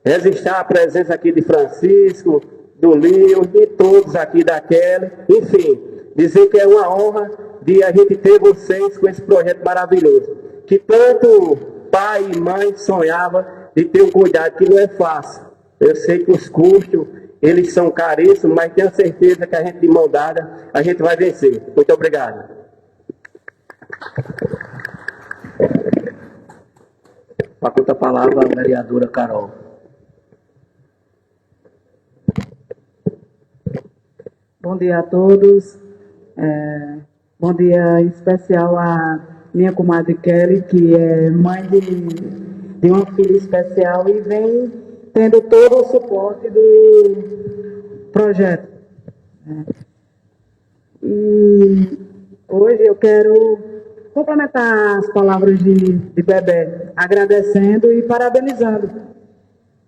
Registrar a presença aqui de Francisco, do Lio, de todos aqui da Kelly, enfim, dizer que é uma honra de a gente ter vocês com esse projeto maravilhoso, que tanto pai e mãe sonhavam de ter um cuidado, que não é fácil. Eu sei que os custos, eles são caríssimos, mas tenho certeza que a gente, de mão dada, a gente vai vencer. Muito obrigado. Faculta a palavra a vereadora Carol. Bom dia a todos. Bom dia em especial à minha comadre Kelly, que é mãe de uma filha especial e vem tendo todo o suporte do projeto. E hoje eu quero complementar as palavras de Bebé, agradecendo e parabenizando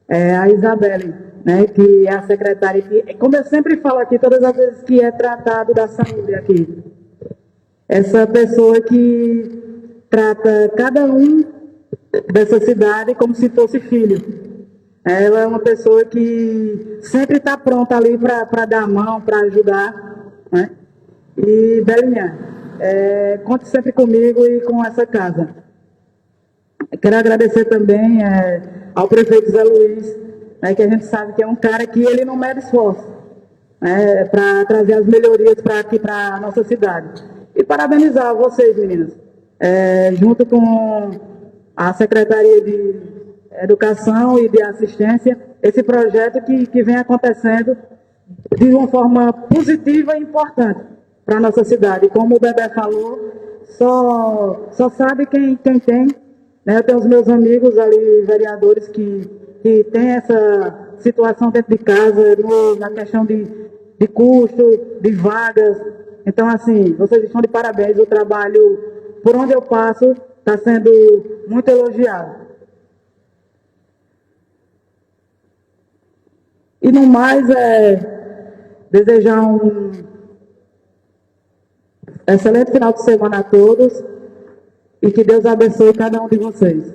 a Isabelle, né, que é a secretária, que, como eu sempre falo aqui, todas as vezes que é tratado da saúde aqui, essa pessoa que trata cada um dessa cidade como se fosse filho. Ela é uma pessoa que sempre está pronta ali para dar a mão, para ajudar, né? E, Belinha, conte sempre comigo e com essa casa. Quero agradecer também ao prefeito Zé Luiz, né, que a gente sabe que é um cara que ele não mede esforço, né, para trazer as melhorias para aqui, para a nossa cidade. E parabenizar vocês, meninas, junto com a Secretaria de Educação e de Assistência, esse projeto que vem acontecendo de uma forma positiva e importante para a nossa cidade. Como o Bebé falou, só sabe quem tem, né? Eu tenho os meus amigos ali, vereadores, que têm essa situação dentro de casa, na questão de custo, de vagas. Então, assim, vocês estão de parabéns. O trabalho, por onde eu passo, está sendo muito elogiado. E no mais, desejar um excelente final de semana a todos e que Deus abençoe cada um de vocês.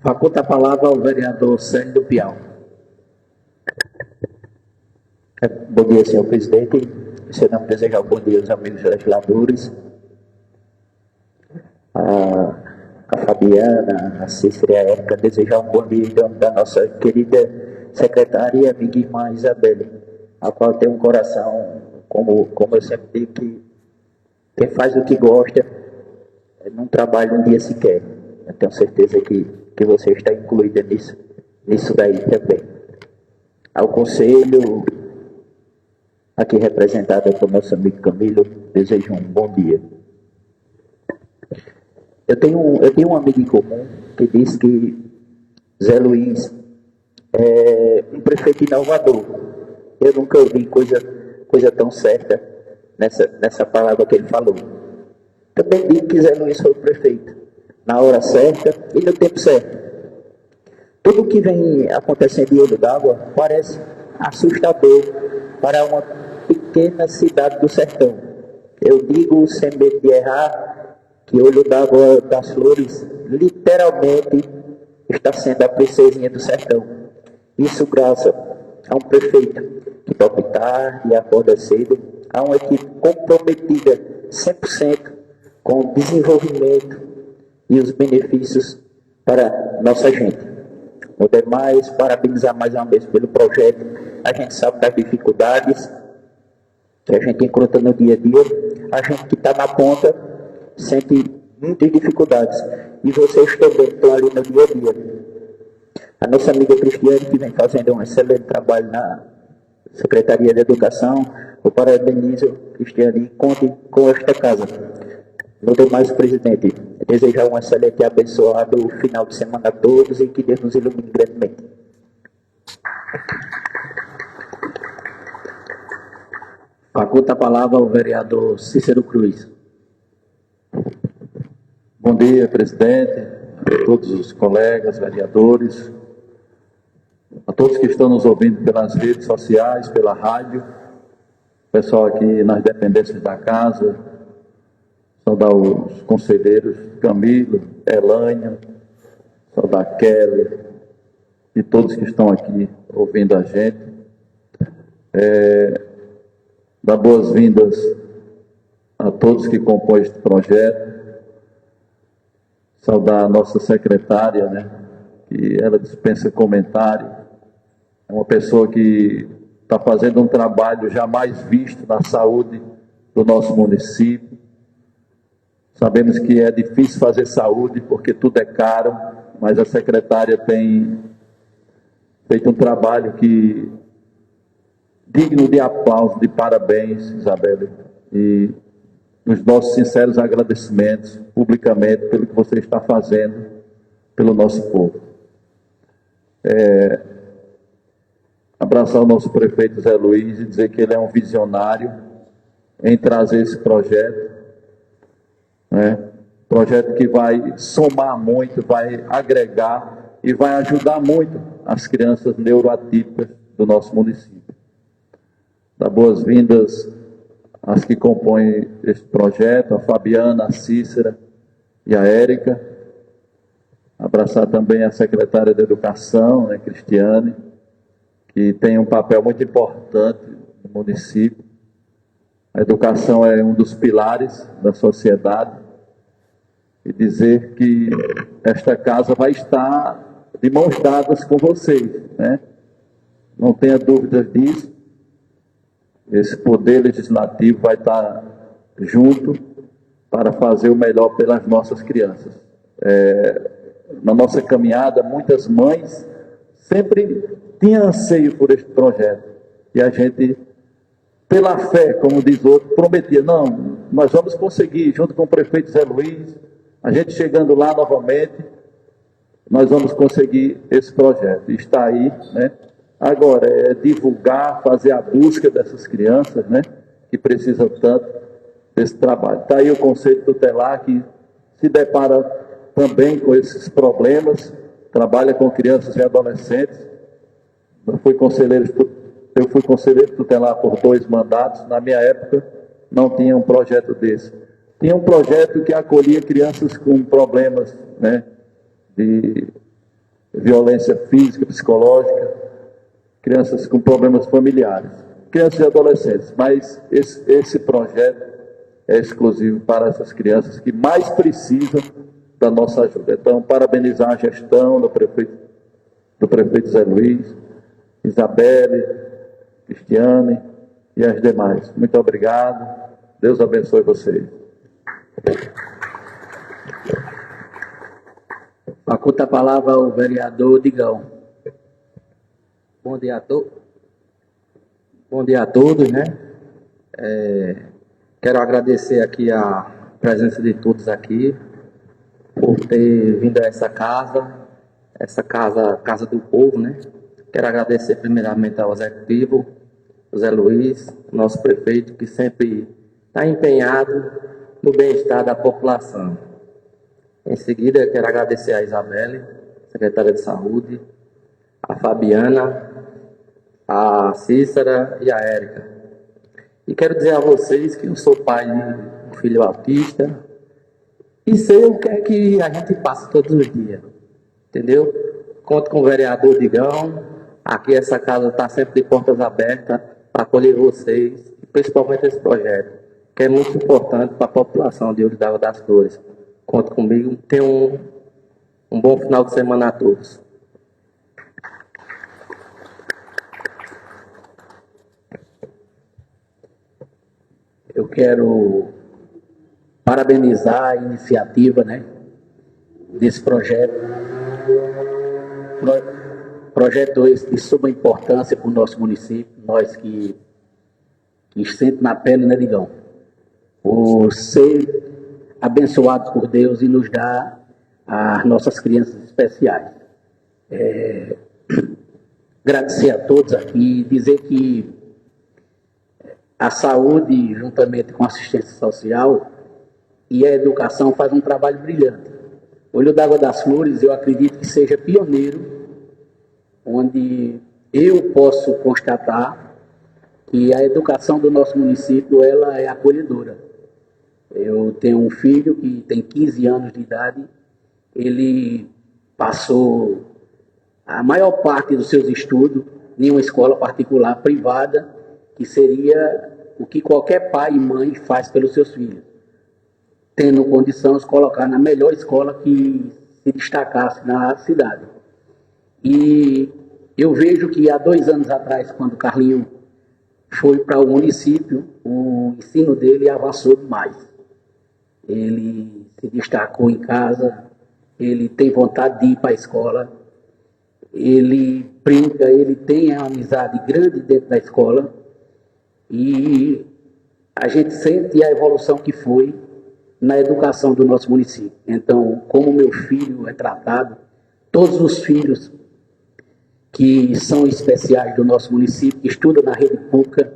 Faculta a palavra ao vereador Sérgio do Piau. Bom dia, senhor presidente. Se eu não desejar um bom dia aos amigos legisladores, a Fabiana, a Cícera e a Érica, desejar um bom dia da nossa querida secretária e amiga irmã Isabelle, a qual tem um coração, como eu sempre digo, que quem faz o que gosta não trabalha um dia sequer. Eu tenho certeza que você está incluída nisso daí também. Ao conselho, aqui representada por nosso amigo Camilo, desejo um bom dia. Eu tenho um amigo em comum que diz que Zé Luiz é um prefeito inovador. Eu nunca ouvi coisa tão certa nessa palavra que ele falou. Também digo que Zé Luiz foi o prefeito na hora certa e no tempo certo. Tudo que vem acontecendo em Olho d'Água parece assustador para uma pequena cidade do sertão. Eu digo, sem medo de errar, que Olho d'Água das Flores literalmente está sendo a princesinha do sertão. Isso graças a um prefeito que dorme tarde e acorda cedo, a uma equipe comprometida 100% com o desenvolvimento e os benefícios para nossa gente. O demais, parabenizar mais uma vez pelo projeto. A gente sabe das dificuldades que a gente encontra no dia a dia. A gente que está na ponta sente muitas dificuldades. E vocês também estão ali no dia a dia. A nossa amiga Cristiane, que vem fazendo um excelente trabalho na Secretaria de Educação, eu parabenizo, Cristiane, e conte com esta casa. No demais, presidente, desejar um excelente e abençoado final de semana a todos e que Deus nos ilumine grandemente. Faculta a palavra ao vereador Cícero Cruz. Bom dia, presidente, a todos os colegas, vereadores, a todos que estão nos ouvindo pelas redes sociais, pela rádio, pessoal aqui nas dependências da casa, saudar os conselheiros Camilo, Elânia, saudar Kelly e todos que estão aqui ouvindo a gente. Dar boas-vindas a todos que compõem este projeto. Saudar a nossa secretária, né, que ela dispensa comentário. É uma pessoa que está fazendo um trabalho jamais visto na saúde do nosso município. Sabemos que é difícil fazer saúde porque tudo é caro, mas a secretária tem feito um trabalho que digno de aplauso, de parabéns, Isabelle, e os nossos sinceros agradecimentos publicamente pelo que você está fazendo pelo nosso povo. Abraçar o nosso prefeito Zé Luiz e dizer que ele é um visionário em trazer esse projeto, né? Projeto que vai somar muito, vai agregar e vai ajudar muito as crianças neuroatípicas do nosso município. Dar boas-vindas às que compõem este projeto, a Fabiana, a Cícera e a Érica. Abraçar também a secretária de Educação, né, Cristiane, que tem um papel muito importante no município. A educação é um dos pilares da sociedade. E dizer que esta casa vai estar de mãos dadas com vocês, né? Não tenha dúvidas disso. Esse poder legislativo vai estar junto para fazer o melhor pelas nossas crianças. Na nossa caminhada, muitas mães sempre tinham anseio por este projeto. E a gente, pela fé, como diz outro, prometia, não, nós vamos conseguir, junto com o prefeito Zé Luiz, a gente chegando lá novamente, nós vamos conseguir esse projeto. Está aí, né? Agora, é divulgar, fazer a busca dessas crianças, né, que precisam tanto desse trabalho. Está aí o Conselho Tutelar, que se depara também com esses problemas, trabalha com crianças e adolescentes. Eu fui conselheiro tutelar por 2 mandatos. Na minha época, não tinha um projeto desse. Tinha um projeto que acolhia crianças com problemas, né, de violência física, psicológica, crianças com problemas familiares, crianças e adolescentes, mas esse projeto é exclusivo para essas crianças que mais precisam da nossa ajuda. Então, parabenizar a gestão do prefeito Zé Luiz, Isabelle, Cristiane e as demais. Muito obrigado. Deus abençoe vocês. Faculta a palavra ao vereador Digão. Bom dia a todos, né? Quero agradecer aqui a presença de todos aqui, por ter vindo a essa casa do povo, né? Quero agradecer primeiramente ao executivo, o Zé Luiz, nosso prefeito, que sempre está empenhado no bem-estar da população. Em seguida, quero agradecer a Isabelle, secretária de Saúde, a Fabiana, a Cícera e a Érica. E quero dizer a vocês que eu sou pai de um filho autista e sei o que é que a gente passa todos os dias, entendeu? Conto com o vereador Digão. Aqui essa casa está sempre de portas abertas para acolher vocês, principalmente esse projeto, que é muito importante para a população de Ouro d'Água das Flores. Conto comigo. Tenham um bom final de semana a todos. Eu quero parabenizar a iniciativa, né, desse projeto. Projeto esse de suma importância para o nosso município, nós que sentimos na pele, né, Digão? Por ser abençoados por Deus e nos dar as nossas crianças especiais. Agradecer a todos aqui, dizer que a saúde, juntamente com a assistência social e a educação, faz um trabalho brilhante. Olho d'Água das Flores, eu acredito que seja pioneiro, onde eu posso constatar que a educação do nosso município ela é acolhedora. Eu tenho um filho que tem 15 anos de idade, ele passou a maior parte dos seus estudos em uma escola particular privada, que seria o que qualquer pai e mãe faz pelos seus filhos, tendo condição de colocar na melhor escola que se destacasse na cidade. E eu vejo que há 2 anos atrás, quando o Carlinho foi para o município, o ensino dele avançou demais. Ele se destacou em casa, ele tem vontade de ir para a escola, ele brinca, ele tem uma amizade grande dentro da escola e a gente sente a evolução que foi na educação do nosso município. Então, como meu filho é tratado, todos os filhos que são especiais do nosso município, que estudam na rede pública,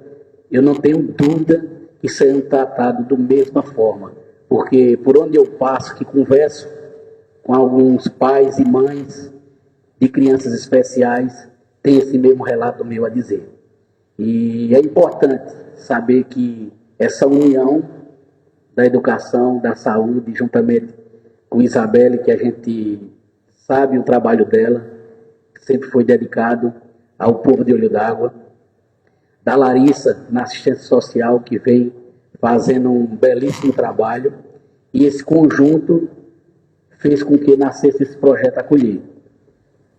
eu não tenho dúvida que serão tratados da mesma forma, porque por onde eu passo, que converso com alguns pais e mães de crianças especiais, tem esse mesmo relato meu a dizer. E é importante saber que essa união da educação, da saúde, juntamente com Isabelle, que a gente sabe o trabalho dela, que sempre foi dedicado ao povo de Olho d'Água, da Larissa, na assistência social, que vem fazendo um belíssimo trabalho, e esse conjunto fez com que nascesse esse projeto Acolher.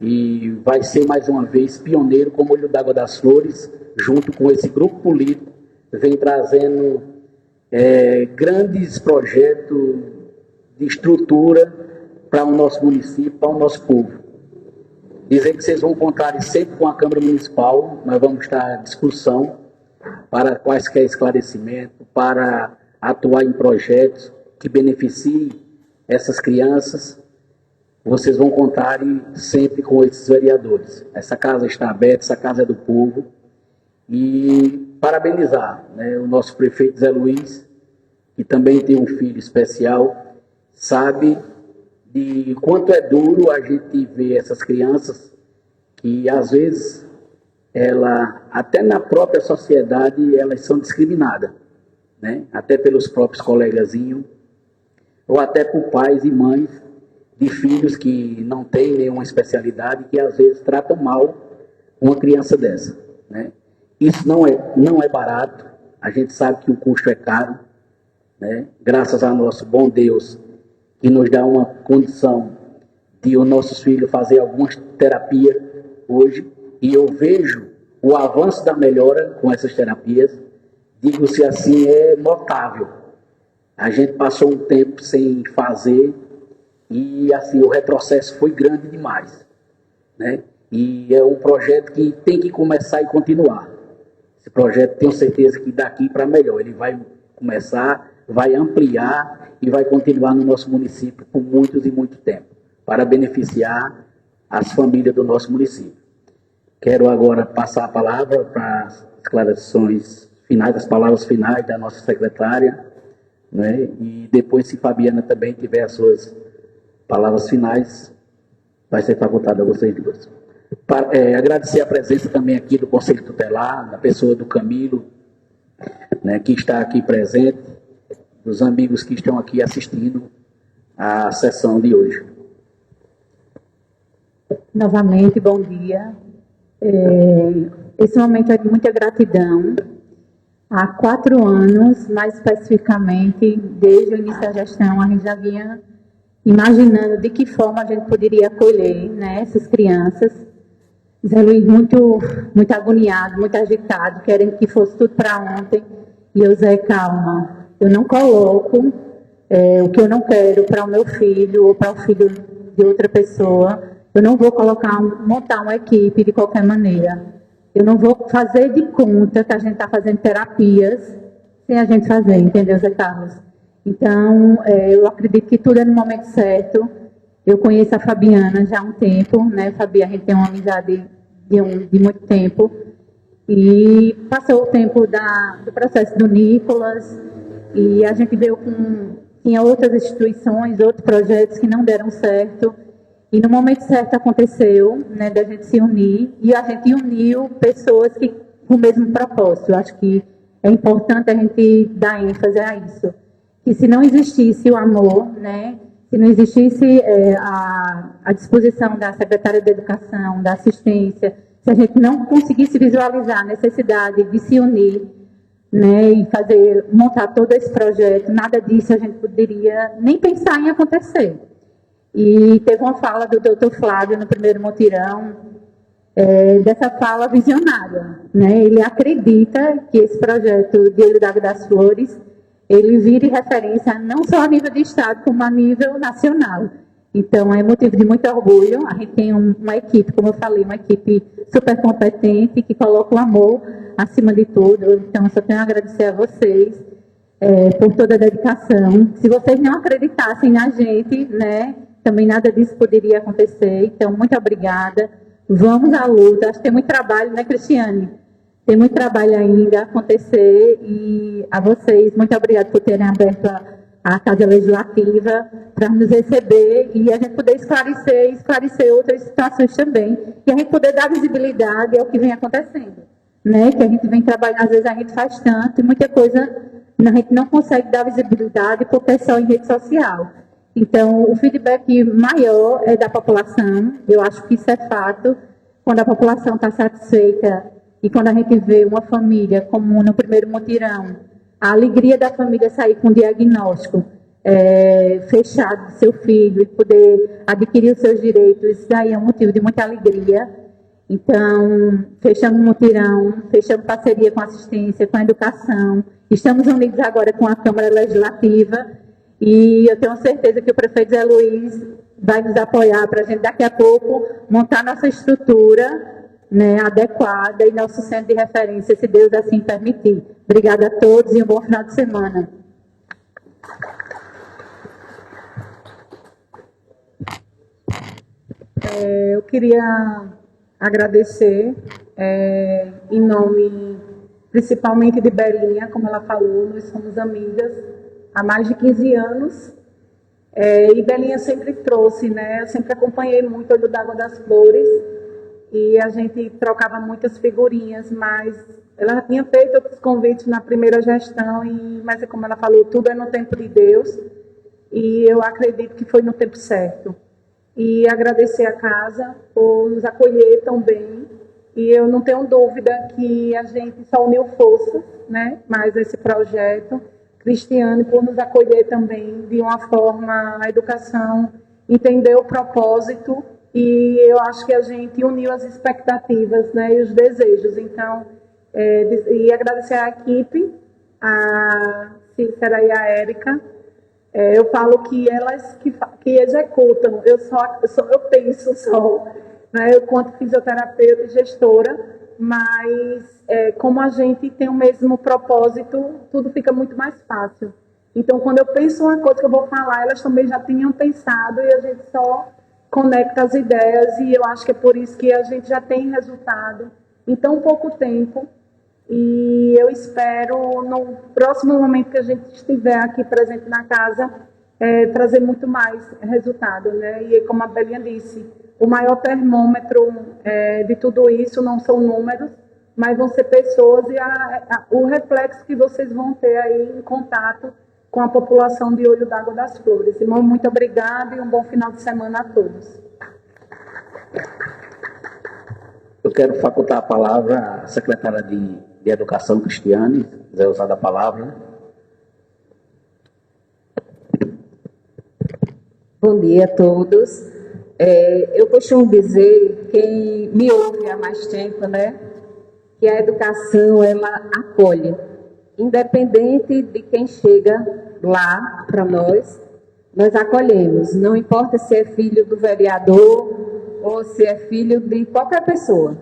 E vai ser, mais uma vez, pioneiro como Olho d'Água das Flores, junto com esse grupo político, vem trazendo grandes projetos de estrutura para o nosso município, para o nosso povo. Dizer que vocês vão contar sempre com a Câmara Municipal, nós vamos estar à discussão para quaisquer esclarecimentos, para atuar em projetos que beneficiem essas crianças. Vocês vão contar sempre com esses vereadores. Essa casa está aberta, essa casa é do povo. E parabenizar, né, o nosso prefeito Zé Luiz, que também tem um filho especial, sabe de quanto é duro a gente ver essas crianças que, às vezes, até na própria sociedade, elas são discriminadas, né? Até pelos próprios colegazinhos, ou até por pais e mães de filhos que não têm nenhuma especialidade, que às vezes tratam mal uma criança dessa, né? Isso não é barato, a gente sabe que o custo é caro, né? Graças ao nosso bom Deus, que nos dá uma condição de os nossos filhos fazer algumas terapias hoje, e eu vejo o avanço da melhora com essas terapias, digo-se assim, é notável. A gente passou um tempo sem fazer e assim o retrocesso foi grande demais, né? E é um projeto que tem que começar e continuar. Esse projeto, tenho certeza que daqui para melhor, ele vai começar, vai ampliar e vai continuar no nosso município por muitos e muito tempo, para beneficiar as famílias do nosso município. Quero agora passar a palavra para as declarações finais, as palavras finais da nossa secretária, né? E depois, se Fabiana também tiver as suas palavras finais, vai ser facultado a vocês duas. Agradecer a presença também aqui do Conselho Tutelar, da pessoa do Camilo, né, que está aqui presente, dos amigos que estão aqui assistindo a sessão de hoje. Novamente, bom dia. Esse momento é de muita gratidão. Há 4 anos, mais especificamente, desde o início da gestão, a gente já vinha imaginando de que forma a gente poderia acolher, né, essas crianças. Zé Luiz muito agoniado, muito agitado, querendo que fosse tudo para ontem. E eu, Zé, calma, eu não coloco o que eu não quero para o meu filho ou para o filho de outra pessoa. Eu não vou montar uma equipe de qualquer maneira. Eu não vou fazer de conta que a gente está fazendo terapias sem a gente fazer, entendeu, Zé Carlos? Então, eu acredito que tudo é no momento certo. Eu conheço a Fabiana já há um tempo, né, Fabi? A gente tem uma amizade de muito tempo. E passou o tempo do processo do Nicolas, e a gente veio tinha outras instituições, outros projetos que não deram certo. E no momento certo aconteceu, né, da gente se unir, e a gente uniu pessoas com o mesmo propósito. Eu acho que é importante a gente dar ênfase a isso. Que se não existisse o amor, né, se não existisse a disposição da secretária de Educação, da assistência, se a gente não conseguisse visualizar a necessidade de se unir, né, e montar todo esse projeto, nada disso a gente poderia nem pensar em acontecer. E teve uma fala do Dr. Flávio no primeiro mutirão, dessa fala visionária, né? Ele acredita que esse projeto de Olho d'Água das Flores, ele vire referência não só a nível de Estado, como a nível nacional. Então, é motivo de muito orgulho. A gente tem uma equipe, como eu falei, uma equipe super competente, que coloca o amor acima de tudo. Então, eu só tenho a agradecer a vocês por toda a dedicação. Se vocês não acreditassem na gente, né, também nada disso poderia acontecer. Então, muito obrigada. Vamos à luta. Acho que tem muito trabalho, né, Cristiane? Tem muito trabalho ainda a acontecer. E a vocês, muito obrigada por terem aberto a Casa Legislativa para nos receber e a gente poder esclarecer outras situações também. E a gente poder dar visibilidade ao que vem acontecendo. Né? Que a gente vem trabalhando, às vezes a gente faz tanto, e muita coisa a gente não consegue dar visibilidade porque é só em rede social. Então, o feedback maior é da população, eu acho que isso é fato. Quando a população está satisfeita e quando a gente vê uma família, como no primeiro mutirão, a alegria da família sair com um diagnóstico fechado do seu filho e poder adquirir os seus direitos, isso daí é um motivo de muita alegria. Então, fechamos mutirão, fechamos parceria com a assistência, com a educação, estamos unidos agora com a Câmara Legislativa e eu tenho certeza que o prefeito Zé Luiz vai nos apoiar para a gente daqui a pouco montar nossa estrutura, né, adequada e nosso centro de referência, se Deus assim permitir. Obrigada a todos e um bom final de semana. Eu queria agradecer, em nome principalmente de Belinha, como ela falou, nós somos amigas há mais de 15 anos, e Belinha sempre trouxe, né, eu sempre acompanhei muito o Olho d'Água das Flores, e a gente trocava muitas figurinhas, mas ela tinha feito outros convites na primeira gestão, mas como ela falou, tudo é no tempo de Deus, e eu acredito que foi no tempo certo. E agradecer a casa por nos acolher tão bem, e eu não tenho dúvida que a gente só uniu forças, né, mais esse projeto. Cristiane, por nos acolher também de uma forma, a educação, entender o propósito, e eu acho que a gente uniu as expectativas, né, e os desejos. Então, e agradecer à equipe, a Cícera e a Érica. Eu falo que elas que executam, eu penso só, né, eu quanto fisioterapeuta e gestora, mas como a gente tem o mesmo propósito, tudo fica muito mais fácil. Então, quando eu penso uma coisa que eu vou falar, elas também já tinham pensado e a gente só conecta as ideias, e eu acho que é por isso que a gente já tem resultado em tão pouco tempo. E eu espero, no próximo momento que a gente estiver aqui presente na casa, trazer muito mais resultado, né? E como a Belinha disse, o maior termômetro de tudo isso não são números, mas vão ser pessoas e o reflexo que vocês vão ter aí em contato com a população de Olho d'Água das Flores. Irmão, muito obrigada e um bom final de semana a todos. Eu quero facultar a palavra à secretária de Educação, Cristiane, se quiser usar da palavra. Bom dia a todos. Eu costumo dizer, quem me ouve há mais tempo, né, que a educação, ela acolhe. Independente de quem chega lá para nós acolhemos. Não importa se é filho do vereador ou se é filho de qualquer pessoa.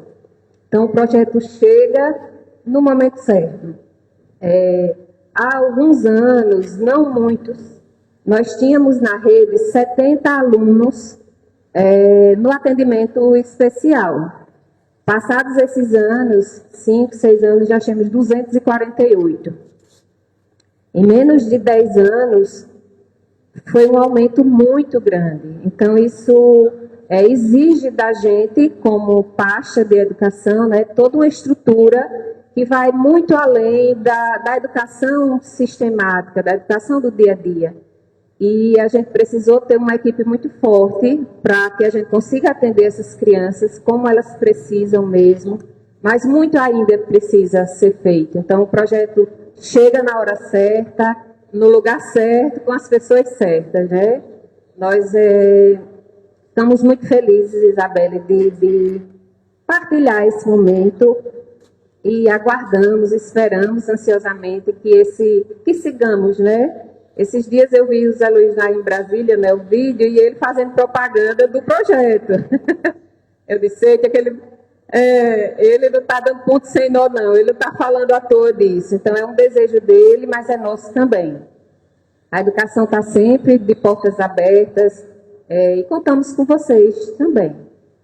Então, o projeto chega no momento certo. Há alguns anos, não muitos, nós tínhamos na rede 70 alunos no atendimento especial. Passados esses anos, 5, 6 anos, já temos 248. Em menos de 10 anos, foi um aumento muito grande. Então, isso exige da gente, como pasta de educação, né, toda uma estrutura que vai muito além da educação sistemática, da educação do dia a dia. E a gente precisou ter uma equipe muito forte para que a gente consiga atender essas crianças como elas precisam mesmo, mas muito ainda precisa ser feito. Então, o projeto chega na hora certa, no lugar certo, com as pessoas certas, né? Nós estamos muito felizes, Isabelle, de partilhar esse momento e aguardamos, esperamos ansiosamente que sigamos, né? Esses dias eu vi o Zé Luiz lá em Brasília, né, o vídeo, e ele fazendo propaganda do projeto. Eu disse que ele não está dando ponto sem nó, não. Ele não está falando à toa disso. Então, é um desejo dele, mas é nosso também. A educação está sempre de portas abertas e contamos com vocês também.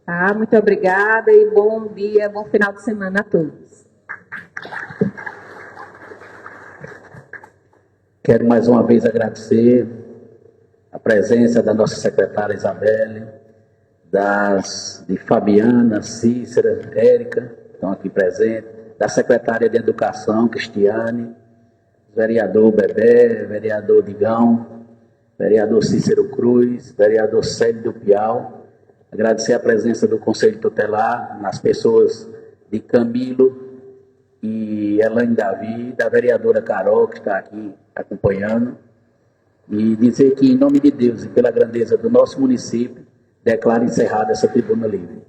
Tá? Muito obrigada e bom dia, bom final de semana a todos. Quero mais uma vez agradecer a presença da nossa secretária Isabelle, de Fabiana, Cícera, Érica, estão aqui presentes, da secretária de Educação, Cristiane, vereador Bebé, vereador Digão, vereador Cícero Cruz, vereador Célio do Piau. Agradecer a presença do Conselho Tutelar, nas pessoas de Camilo e Elaine Davi, da vereadora Carol, que está aqui acompanhando, e dizer que, em nome de Deus e pela grandeza do nosso município, declaro encerrada essa tribuna livre.